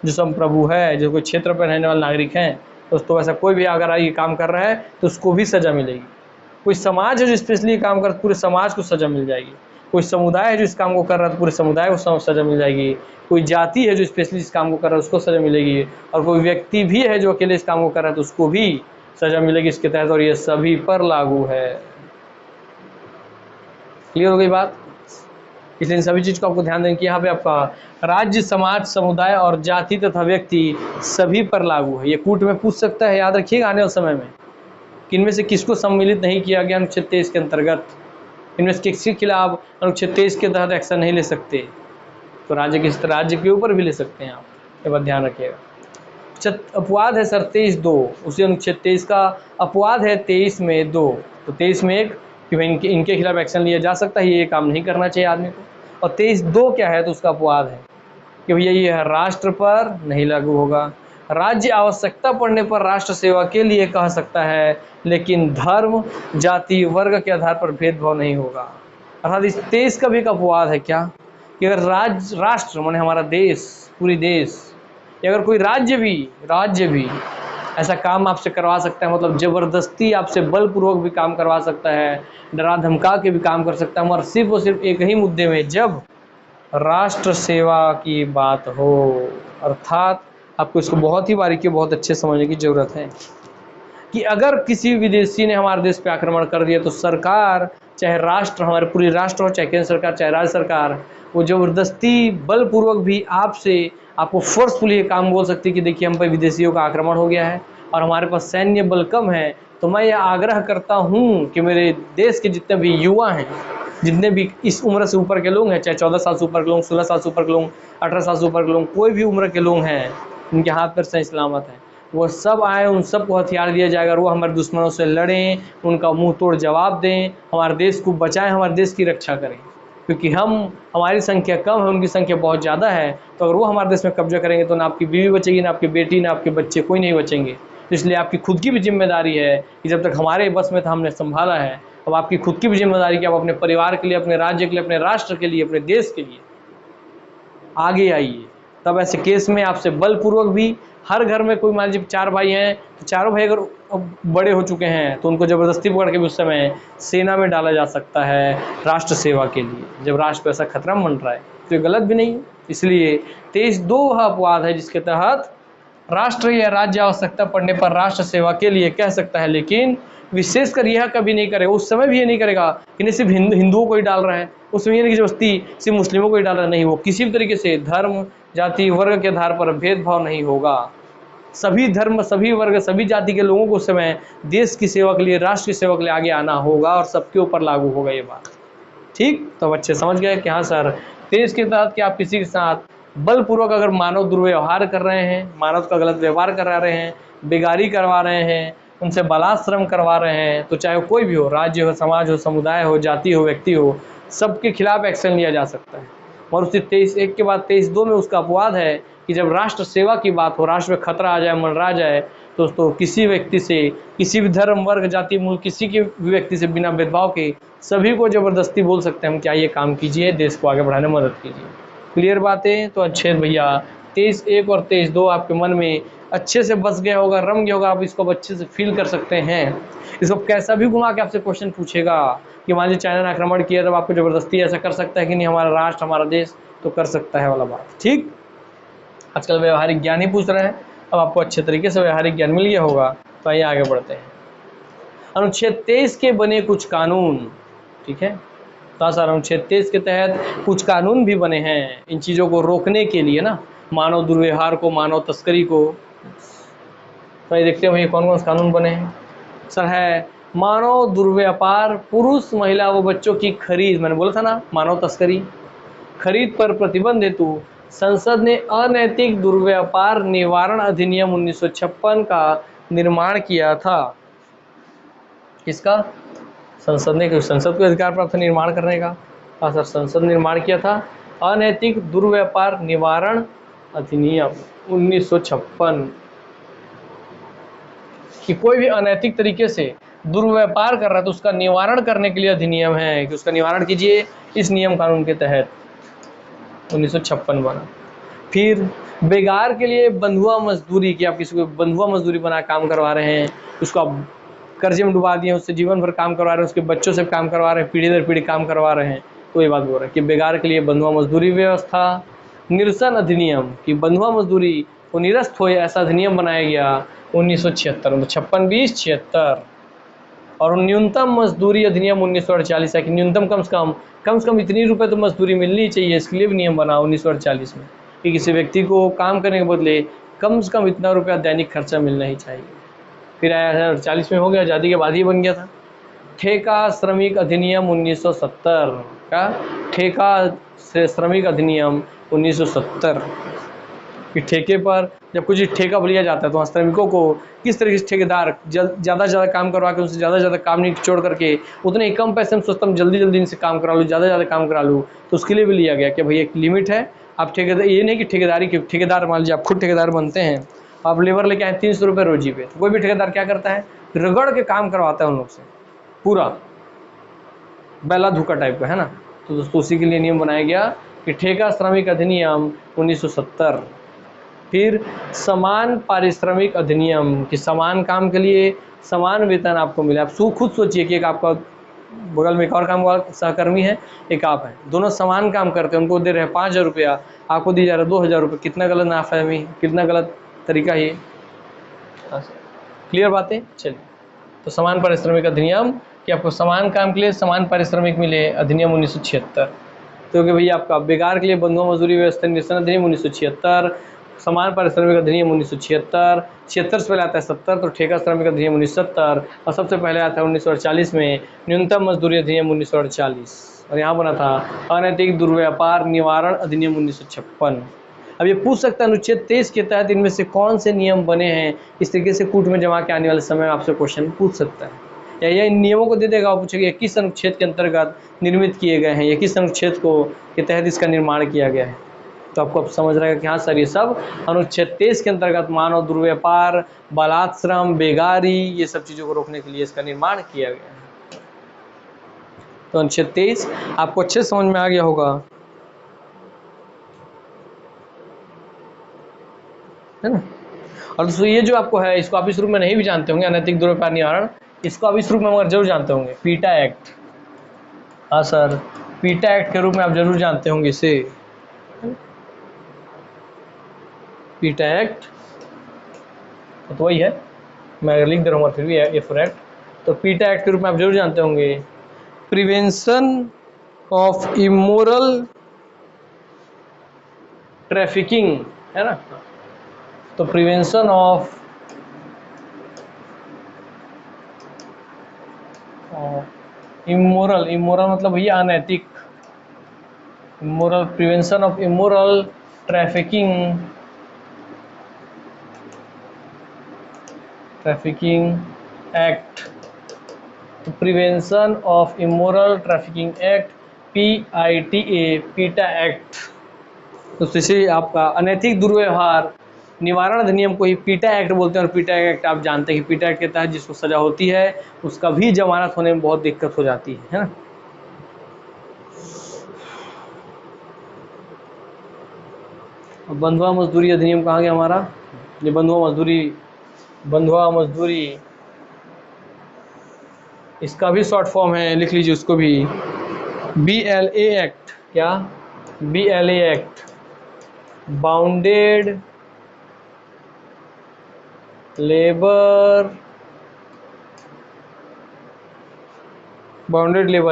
जो संप्रभु है, जो कोई क्षेत्र पर रहने वाले नागरिक हैं, दोस्तों ऐसा कोई भी अगर ये काम कर रहा है तो उसको भी सज़ा मिलेगी। कोई समाज है जो स्पेशली काम कर, पूरे समाज को सज़ा मिल जाएगी। कोई समुदाय है जो इस काम को कर रहा है तो पूरे समुदाय को सज़ा मिल जाएगी। कोई जाति है जो स्पेशली इस काम को कर रहा है उसको सज़ा मिलेगी, और कोई व्यक्ति भी है जो अकेले इस काम को कर रहा है तो उसको भी सज़ा मिलेगी इसके तहत, और ये सभी पर लागू है। क्लियर हो गई बात? इसलिए इन सभी चीज़ को आपको ध्यान दें कि यहाँ पे आपका राज्य, समाज, समुदाय और जाति तथा व्यक्ति सभी पर लागू है। ये कूट में पूछ सकता है, याद रखिएगा आने वाले समय में, कि इनमें से किसको सम्मिलित नहीं किया गया अनुच्छेद 23 के अंतर्गत, इनमें से किसके खिलाफ अनुच्छेद 23 के तहत एक्शन नहीं ले सकते, तो राज्य के ऊपर भी ले सकते हैं आप, ये बात ध्यान रखिएगा। अपवाद है सर 23(2), उसी अनुच्छेद 23 का अपवाद है 23 में 2, तो 23 में 1 कि भाई इनके खिलाफ एक्शन लिया जा सकता है, ये काम नहीं करना चाहिए आदमी को। और 23(2) क्या है? तो उसका अपवाद है कि भैया ये राष्ट्र पर नहीं लागू होगा। राज्य आवश्यकता पड़ने पर राष्ट्र सेवा के लिए कह सकता है, लेकिन धर्म, जाति, वर्ग के आधार पर भेदभाव नहीं होगा। अर्थात इस 23 का भी एक अपवाद है क्या, कि अगर राष्ट्र माने हमारा देश, पूरी देश, या अगर कोई राज्य भी ऐसा काम आपसे करवा सकता है, मतलब ज़बरदस्ती आपसे बलपूर्वक भी काम करवा सकता है, डरा धमका के भी काम कर सकता है, मगर सिर्फ और सिर्फ एक ही मुद्दे में, जब राष्ट्र सेवा की बात हो। अर्थात आपको इसको बहुत ही बारीकी, बहुत अच्छे समझने की ज़रूरत है कि अगर किसी विदेशी ने हमारे देश पे आक्रमण कर दिया तो सरकार, चाहे राष्ट्र, हमारे पूरी राष्ट्र हो, चाहे केंद्र सरकार, चाहे राज्य सरकार, वो ज़बरदस्ती बलपूर्वक भी आपको फोर्सफुली ये काम बोल सकती है कि देखिए हम पे विदेशियों का आक्रमण हो गया है और हमारे पास सैन्य बल कम है, तो मैं ये आग्रह करता हूँ कि मेरे देश के जितने भी युवा हैं, जितने भी इस उम्र से ऊपर के लोग हैं, चाहे 14 साल से ऊपर के लोग, 16 साल से ऊपर के लोग, 18 साल से ऊपर के लोग, कोई भी उम्र के लोग हैं, उनके हाथ पैर सही सलामत हैं, वो सब आए, उन सबको हथियार दिया जाएगा और वो हमारे दुश्मनों से लड़ें, उनका मुंह तोड़ जवाब दें, हमारे देश को बचाएं, हमारे देश की रक्षा करें। क्योंकि हमारी संख्या कम है, उनकी संख्या बहुत ज़्यादा है, तो अगर वो हमारे देश में कब्जा करेंगे तो ना आपकी बीवी बचेगी, ना आपकी बेटी, ना आपके बच्चे, कोई नहीं बचेंगे। तो इसलिए आपकी खुद की भी जिम्मेदारी है कि जब तक हमारे बस में था हमने संभाला है, अब आपकी खुद की भी जिम्मेदारी कि आप अपने परिवार के लिए, अपने राज्य के लिए, अपने राष्ट्र के लिए, अपने देश के लिए आगे आइए। तब ऐसे केस में आपसे बलपूर्वक भी, हर घर में कोई मान लीजिए 4 भाई हैं, तो चारों भाई अगर बड़े हो चुके हैं तो उनको ज़बरदस्ती पकड़ के भी उस समय सेना में डाला जा सकता है राष्ट्र सेवा के लिए, जब राष्ट्र पर ऐसा खतरा बन रहा है, तो ये गलत भी नहीं है। इसलिए 23(2) अपवाद है जिसके तहत राष्ट्र या राज्य आवश्यकता पड़ने पर राष्ट्र सेवा के लिए कह सकता है, लेकिन विशेषकर यह कभी नहीं करेगा, उस समय भी ये नहीं करेगा कि नहीं सिर्फ हिंदुओं को ही डाल रहा है, उसमें ये नहीं कि जबरदस्ती सिर्फ मुस्लिमों को ही डाल रहा है, नहीं, वो किसी भी तरीके से धर्म, जाति, वर्ग के आधार पर भेदभाव नहीं होगा। सभी धर्म, सभी वर्ग, सभी जाति के लोगों को उस समय देश की सेवा के लिए, राष्ट्र की सेवा के लिए आगे आना होगा और सबके ऊपर लागू होगा ये बात। ठीक, तो बच्चे समझ गए कि हाँ सर 23 के तहत कि आप किसी के साथ बलपूर्वक अगर मानव दुर्व्यवहार कर रहे हैं, मानव का गलत व्यवहार करा रहे हैं, बेगारी करवा रहे हैं, उनसे बलात्श्रम करवा रहे हैं, तो चाहे वो कोई भी हो, राज्य हो, समाज हो, समुदाय हो, जाति हो, व्यक्ति हो, सबके खिलाफ एक्शन लिया जा सकता है। और उसी 23(1) के बाद 23(2) में उसका अपवाद है कि जब राष्ट्र सेवा की बात हो, राष्ट्र में खतरा आ जाए, मंडरा जाए, दोस्तों किसी व्यक्ति से, किसी भी धर्म, वर्ग, जाति, मूल, किसी के भी व्यक्ति से बिना भेदभाव के सभी को जबरदस्ती बोल सकते हैं हम, क्या ये काम कीजिए, देश को आगे बढ़ाने में मदद कीजिए। क्लियर बातें? तो अच्छे भैया 23(1) और 23(2) आपके मन में अच्छे से बस गया होगा, रम गया होगा, आप इसको अच्छे से फील कर सकते हैं। इसको कैसा भी घुमा के आपसे क्वेश्चन पूछेगा कि मान लीजिए चाइना ने आक्रमण किया, तब आपको जबरदस्ती ऐसा कर सकता है कि नहीं, हमारा राष्ट्र, हमारा देश, तो कर सकता है वाला बात। ठीक, आजकल व्यवहारिक ज्ञान ही पूछ रहे हैं, अब आपको अच्छे तरीके से व्यवहारिक ज्ञान मिल गया होगा। तो आइए आगे बढ़ते हैं। अनुच्छेद 23 के बने कुछ कानून, ठीक है, तो सर अनुच्छेद 23 के तहत कुछ कानून भी बने हैं इन चीज़ों को रोकने के लिए ना, मानव दुर्व्यवहार को, मानव तस्करी को। तो ये देखते हैं भैया कौन कौन से कानून बने हैं। सर है मानव दुर्व्यापार, पुरुष, महिला व बच्चों की खरीद, मैंने बोला था ना मानव तस्करी, खरीद पर प्रतिबंध हेतु संसद ने अनैतिक दुर्व्यापार निवारण अधिनियम 1956 का निर्माण किया था। किसका? संसद ने, संसद को अधिकार प्राप्त था निर्माण करने का। हाँ सर, संसद ने निर्माण किया था अनैतिक दुर्व्यापार निवारण अधिनियम 1956, कि कोई भी अनैतिक तरीके से दुर्व्यापार कर रहा है तो उसका निवारण करने के लिए अधिनियम है कि उसका निवारण कीजिए इस नियम कानून के तहत 1956 बना। फिर बेगार के लिए बंधुआ मजदूरी, कि आप किसी को बंधुआ मजदूरी बना काम करवा रहे हैं, उसको आप कर्जे में डुबा दिए, उससे जीवन भर काम करवा रहे हैं, उसके बच्चों से काम करवा रहे हैं, पीढ़ी दर पीढ़ी काम करवा रहे हैं, तो ये बात बोल रहे हैं कि बेगार के लिए बंधुआ मजदूरी व्यवस्था। निरसन अधिनियम, कि बंधुआ मजदूरी को निरस्त हो ऐसा अधिनियम बनाया गया 1976 में, 56-20-76। और न्यूनतम मजदूरी अधिनियम 1948 है कि न्यूनतम कम से कम इतनी रुपए तो मजदूरी मिलनी चाहिए, इसके लिए भी नियम बना 1948 में कि किसी व्यक्ति को काम करने के बदले कम से कम इतना रुपया दैनिक खर्चा मिलना ही चाहिए। फिर आया 48 में, हो गया, आज़ादी के बाद ही बन गया था। ठेका श्रमिक अधिनियम 1970 का, ठेका से श्रमिक अधिनियम 1970 कि ठेके पर जब कुछ ठेका लिया जाता है तो श्रमिकों को किस तरीके से ठेकेदार ज़्यादा से ज़्यादा काम करवा के उनसे ज़्यादा से ज़्यादा काम नहीं छोड़ करके उतने ही कम पैसे में सोचता हूँ जल्दी जल्दी इनसे काम करा लूँ, ज़्यादा से ज़्यादा काम करा लूँ, तो उसके लिए भी लिया गया कि भैया एक लिमिट है। आप ठेकेदार, ये नहीं कि ठेकेदारी के ठेकेदार, मान लीजिए आप खुद ठेकेदार बनते हैं, आप लेबर लेके आए 300 रुपये रोजी पे, तो कोई भी ठेकेदार क्या करता है, रगड़ के काम करवाता है उन लोग से, पूरा बैला धुका टाइप का, है ना। तो दोस्तों उसी के लिए नियम बनाया गया कि ठेका श्रमिक अधिनियम 1970। फिर समान पारिश्रमिक अधिनियम, कि समान काम के लिए समान वेतन आपको मिले। आप खुद सोचिए कि एक आपका बगल में एक और काम वाला सहकर्मी है, एक आप हैं, दोनों समान काम करते हैं, उनको दे रहे हैं 5,000 रुपया, आपको दी जा रहा है 2,000 रुपये, कितना गलत नाफहमी, कितना गलत तरीका है ये। क्लियर बातें? चलिए, तो समान पारिश्रमिक अधिनियम कि आपको समान काम के लिए समान पारिश्रमिक मिले, अधिनियम 1976। तो कि भैया आपका बेगार के लिए बंधुआ मजदूरी व्यवस्था निरसन अधिनियम 1976, समान पारिश्रमिक अधिनियम 1976, 76 से पहले आता है 70, तो ठेका श्रमिक अधिनियम 1970, और सबसे पहले आता है 1948 में न्यूनतम मजदूरी अधिनियम 1948, और यहाँ बना था अनैतिक दुर्व्यापार निवारण अधिनियम 1956। अब ये पूछ सकता है अनुच्छेद 23 के तहत इनमें से कौन से नियम बने हैं, इस तरीके से कूट में जमा के आने वाले समय में आपसे क्वेश्चन पूछ सकता है, या इन नियमों को दे देगा और पूछेगा किस अनुच्छेद के अंतर्गत निर्मित किए गए हैं, या किस अनुच्छेद को के तहत इसका निर्माण किया गया है। तो आपको अब समझ रहेगा कि हाँ सर ये सब अनुच्छेद 23 के अंतर्गत मानव दुर्व्यापार, बलात्श्रम, बेगारी, ये सब चीज़ों को रोकने के लिए इसका निर्माण किया गया है। तो अनुच्छेद 23 आपको अच्छे से समझ में आ गया होगा, है ना। और दोस्तों ये जो आपको है, इसको आप इस रूप में नहीं भी जानते होंगे, अनैतिक दुर्व्यापार निवारण, इसको आप इस रूप में मगर जरूर जानते होंगे, पीटा एक्ट। हाँ सर, पीटा एक्ट के रूप में आप जरूर जानते होंगे इसे, पीटा एक्ट तो वही है, मैं लिख दे रहा हूँ फिर भी है फॉर एक्ट। तो पीटा एक्ट के रूप में आप जरूर जानते होंगे, प्रिवेंशन ऑफ इमोरल ट्रैफिकिंग, है ना। तो प्रिवेंशन ऑफ इमोरल, इमोरल मतलब भैया अनैतिक, immoral, prevention of immoral trafficking act, prevention of immoral trafficking act, PITA, पीटा एक्ट। तो जैसे आपका अनैतिक दुर्व्यवहार निवारण अधिनियम को ही पीटा एक्ट बोलते हैं। और पीटा एक्ट आप जानते हैं कि पीटा एक्ट के तहत जिसको सजा होती है उसका भी जमानत होने में बहुत दिक्कत हो जाती है ना। बंधुआ मजदूरी अधिनियम कहाँ गया हमारा? ये बंधुआ मजदूरी इसका भी शॉर्ट फॉर्म है, लिख लीजिए उसको भी, BLA एक्ट। क्या? BLA act, bounded labour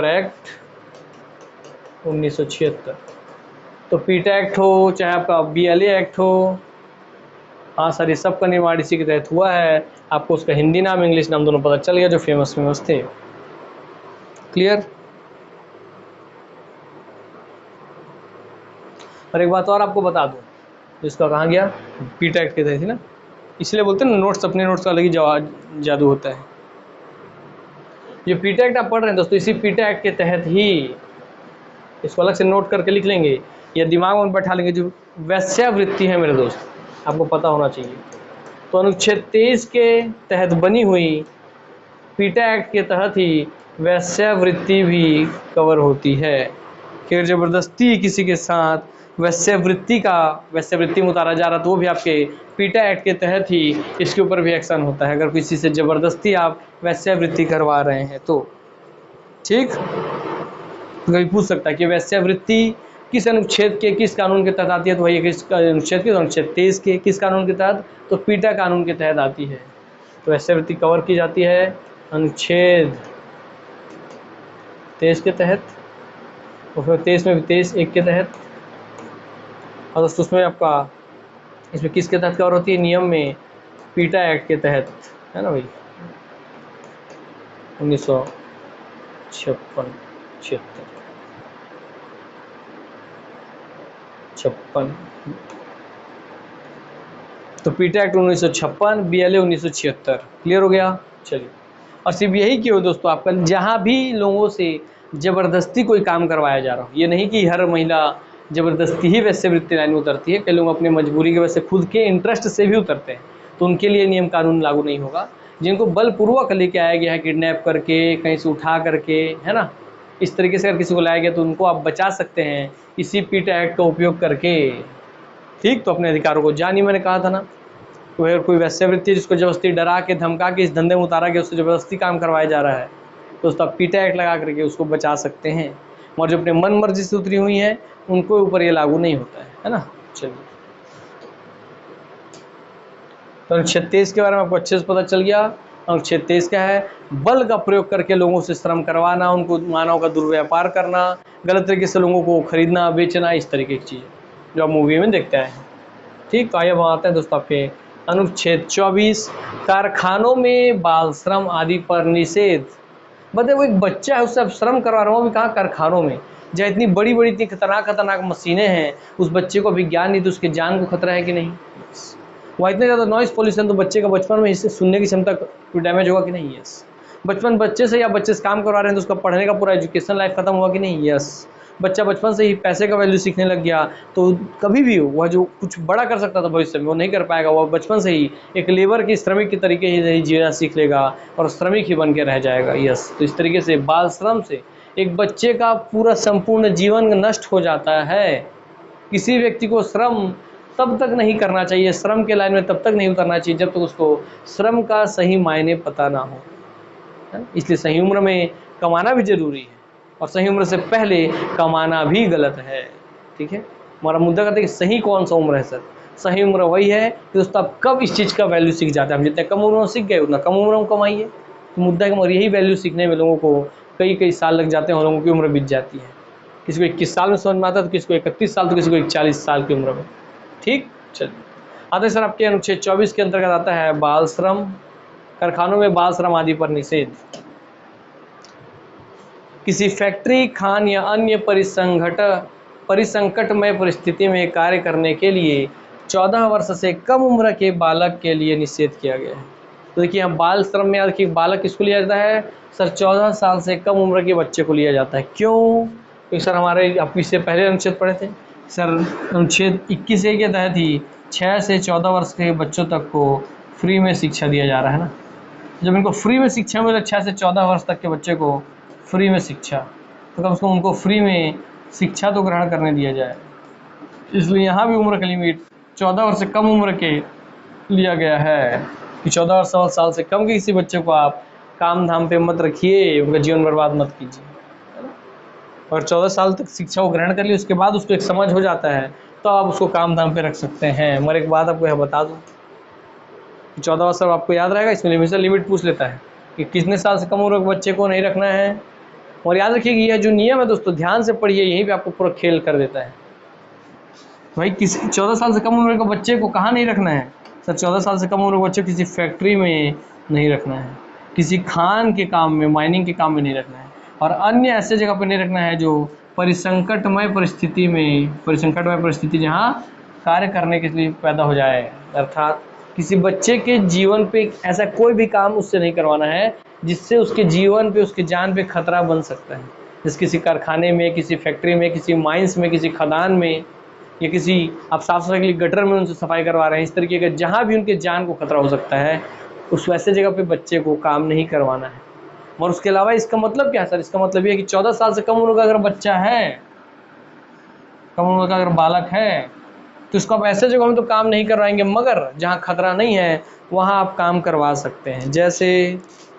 act 1976। तो पीटा एक्ट हो चाहे आपका BLA एक्ट हो, हाँ सर, ये सब का निर्माण इसी के तहत हुआ है। आपको उसका हिंदी नाम इंग्लिश नाम दोनों पता चल गया जो फेमस थे। क्लियर? और एक बात और आपको बता दूं, इसका कहाँ गया? पीटा एक्ट के तहत ही ना, इसलिए बोलते हैं ना नोट्स, अपने नोट्स का अलग ही जादू होता है। ये पीटा एक्ट आप पढ़ रहे हैं दोस्तों, इसी पीटा एक्ट के तहत ही, इसको अलग से नोट करके लिख लेंगे या दिमाग में बैठा लेंगे, जो वैश्यावृत्ति है मेरे दोस्त, आपको पता होना चाहिए। तो अनुच्छेद 23 के तहत बनी हुई पीटा एक्ट के तहत ही वैश्यावृत्ति भी कवर होती है कि अगर ज़बरदस्ती किसी के साथ वैश्यावृत्ति में उतारा जा रहा तो वो भी आपके पीटा एक्ट के तहत ही इसके ऊपर भी एक्शन होता है, अगर किसी से ज़बरदस्ती आप वैश्यावृत्ति करवा रहे हैं तो। ठीक, कभी पूछ सकता है कि वैश्यावृत्ति किस अनुच्छेद के किस कानून के तहत आती है, तो वही किस अनुच्छेद के? तो अनुच्छेद 23 के। किस कानून के तहत? तो पीटा कानून के तहत आती है। तो वैश्यावृत्ति कवर की जाती है अनुच्छेद 23 के तहत, और फिर 23 में भी 23(1) के तहत। और दोस्तों उसमें आपका इसमें किसके तहत कवर होती है? नियम में पीटा एक्ट के तहत, है ना भाई, 1956 तो पीटा एक्ट 1956, BLA 1976। क्लियर हो गया? चलिए, और सिर्फ यही क्यों दोस्तों, आपका जहाँ भी लोगों से ज़बरदस्ती कोई काम करवाया जा रहा हो, ये नहीं कि हर महिला ज़बरदस्ती ही वैश्यावृत्ति लाइन में उतरती है, कई लोग अपने मजबूरी की वजह से खुद के इंटरेस्ट से भी उतरते हैं, तो उनके लिए नियम कानून लागू नहीं होगा। जिनको बलपूर्वक लेके आया गया है, किडनैप करके, कहीं से उठा करके, है ना, इस तरीके से अगर किसी को लाया गया तो उनको आप बचा सकते हैं इसी पीटा एक्ट का उपयोग करके। ठीक, तो अपने अधिकारों को जानिए, मैंने कहा था ना। तो अगर कोई वैश्यावृत्ति जिसको ज़बरदस्ती डरा के धमका के इस धंधे में उतारा गया, उससे ज़बरदस्ती काम करवाया जा रहा है, तो उसका पीटा एक्ट लगा करके उसको बचा सकते हैं। और जो अपने मन मर्जी से उतरी हुई हैं उनको ऊपर ये लागू नहीं होता है ना। चलिए, तो अनुच्छेद 23 के बारे में आपको अच्छे से पता चल गया। अनुच्छेद 23 क्या है? बल का प्रयोग करके लोगों से श्रम करवाना, उनको मानव का दुर्व्यापार करना, गलत तरीके से लोगों को खरीदना बेचना, इस तरीके की चीज़ें जो आप मूवी में देखते हैं। ठीक, तो आइए अब आते हैं दोस्तों आपके अनुच्छेद 24, कारखानों में बाल श्रम आदि पर निषेध। मतलब वो एक बच्चा है, उससे आप श्रम करवा रहे हो, भी कहाँ? कारखानों में, जहाँ इतनी बड़ी बड़ी इतनी खतरनाक मशीनें हैं, उस बच्चे को अभी ज्ञान नहीं, तो उसके जान को खतरा है कि नहीं? वहाँ इतने ज़्यादा नॉइज़ पोल्यूशन, तो बच्चे का बचपन में इससे सुनने की क्षमता कोई डैमेज होगा कि नहीं? यस। बच्चे से या बच्चे से काम करवा रहे हैं तो उसका पढ़ने का पूरा एजुकेशन लाइफ खत्म हुआ कि नहीं? यस। बच्चा बचपन से ही पैसे का वैल्यू सीखने लग गया तो कभी भी वह जो कुछ बड़ा कर सकता था भविष्य में वो नहीं कर पाएगा। वह बचपन से ही एक लेबर की, श्रमिक के तरीके ही जीना सीख लेगा और श्रमिक ही बन के रह जाएगा। यस, तो इस तरीके से बाल श्रम से एक बच्चे का पूरा संपूर्ण जीवन नष्ट हो जाता है। किसी व्यक्ति को श्रम तब तक नहीं करना चाहिए, श्रम के लाइन में तब तक नहीं उतरना चाहिए जब तक उसको श्रम का सही मायने पता ना हो, है? इसलिए सही उम्र में कमाना भी जरूरी है और सही उम्र से पहले कमाना भी गलत है। ठीक है, हमारा मुद्दा कहते हैं कि सही कौन सा उम्र है सर? सही उम्र वही है कि दोस्तों आप कब इस चीज़ का वैल्यू सीख जाते हैं। हम जितने कम उम्र में सीख गए उतना कम उम्र में कमाइए। तो मुद्दा है कि यही वैल्यू सीखने में लोगों को कई साल लग जाते हैं और लोगों की उम्र बीत जाती है। किसी को 21 साल में समझ में आता है, तो किसी को 31 साल, तो किसी को 40 साल की उम्र में। ठीक, चलिए आते सर आपके अनुच्छेद 24 के अंतर्गत आता है बाल श्रम, कारखानों में बाल श्रम आदि पर निषेध। किसी फैक्ट्री, खान या अन्य परिसंघटन परिसंकटमय परिस्थिति में कार्य करने के लिए 14 वर्ष से कम उम्र के बालक के लिए निषेध किया गया है। तो देखिए यहाँ बाल श्रम में याद कि बालक किसको लिया जाता है सर, 14 साल से कम उम्र के बच्चे को लिया जाता है। क्यों? क्योंकि सर हमारे आप इससे पहले अनुच्छेद पढ़े थे सर, अनुच्छेद 21 के तहत ही 6 से 14 वर्ष के बच्चों तक को फ्री में शिक्षा दिया जा रहा है ना। जब इनको फ्री में शिक्षा मिले 6 से 14 वर्ष तक के बच्चे को फ्री में शिक्षा, तो कम से कम उनको फ्री में शिक्षा तो ग्रहण करने दिया जाए। इसलिए यहाँ भी उम्र का लिमिट 14 वर्ष से कम उम्र के लिया गया है कि 14 साल से कम के किसी बच्चे को आप काम धाम पे मत रखिए, उनका जीवन बर्बाद मत कीजिए। और 14 साल तक शिक्षा को ग्रहण कर ली, उसके बाद उसको एक समझ हो जाता है तो आप उसको काम धाम पे रख सकते हैं। मगर एक बात आपको यह बता दूँ, 14 वर्ष आपको याद रहेगा, इसमें हमेशा लिमिट पूछ लेता है कि कितने साल से कम उम्र के बच्चे को नहीं रखना है। और याद रखिए कि यह जो नियम है दोस्तों, ध्यान से पढ़िए, यहीं पे आपको पूरा खेल कर देता है। भाई किसी 14 साल से कम उम्र के बच्चे को कहाँ नहीं रखना है सर? 14 साल से कम उम्र के बच्चे को किसी फैक्ट्री में नहीं रखना है, किसी खान के काम में, माइनिंग के काम में नहीं रखना है, और अन्य ऐसे जगह पर नहीं रखना है जो परिसंकटमय परिस्थिति जहाँ कार्य करने के लिए पैदा हो जाए। अर्थात किसी बच्चे के जीवन पे ऐसा कोई भी काम उससे नहीं करवाना है जिससे उसके जीवन पे, उसके जान पे खतरा बन सकता है। जैसे किसी कारखाने में, किसी फैक्ट्री में, किसी माइंस में, किसी खदान में, या किसी आप साफ सफाई के लिए गटर में उनसे सफाई करवा रहे हैं, इस तरीके का जहाँ भी उनके जान को खतरा हो सकता है उस वैसे जगह पे बच्चे को काम नहीं करवाना है। और उसके अलावा इसका मतलब क्या है सर? इसका मतलब ये है कि 14 साल से कम उम्र का अगर बच्चा है, कम उम्र का अगर बालक है, तो इसको आप ऐसे जगह में तो काम नहीं करवाएंगे, मगर जहाँ खतरा नहीं है वहाँ आप काम करवा सकते हैं। जैसे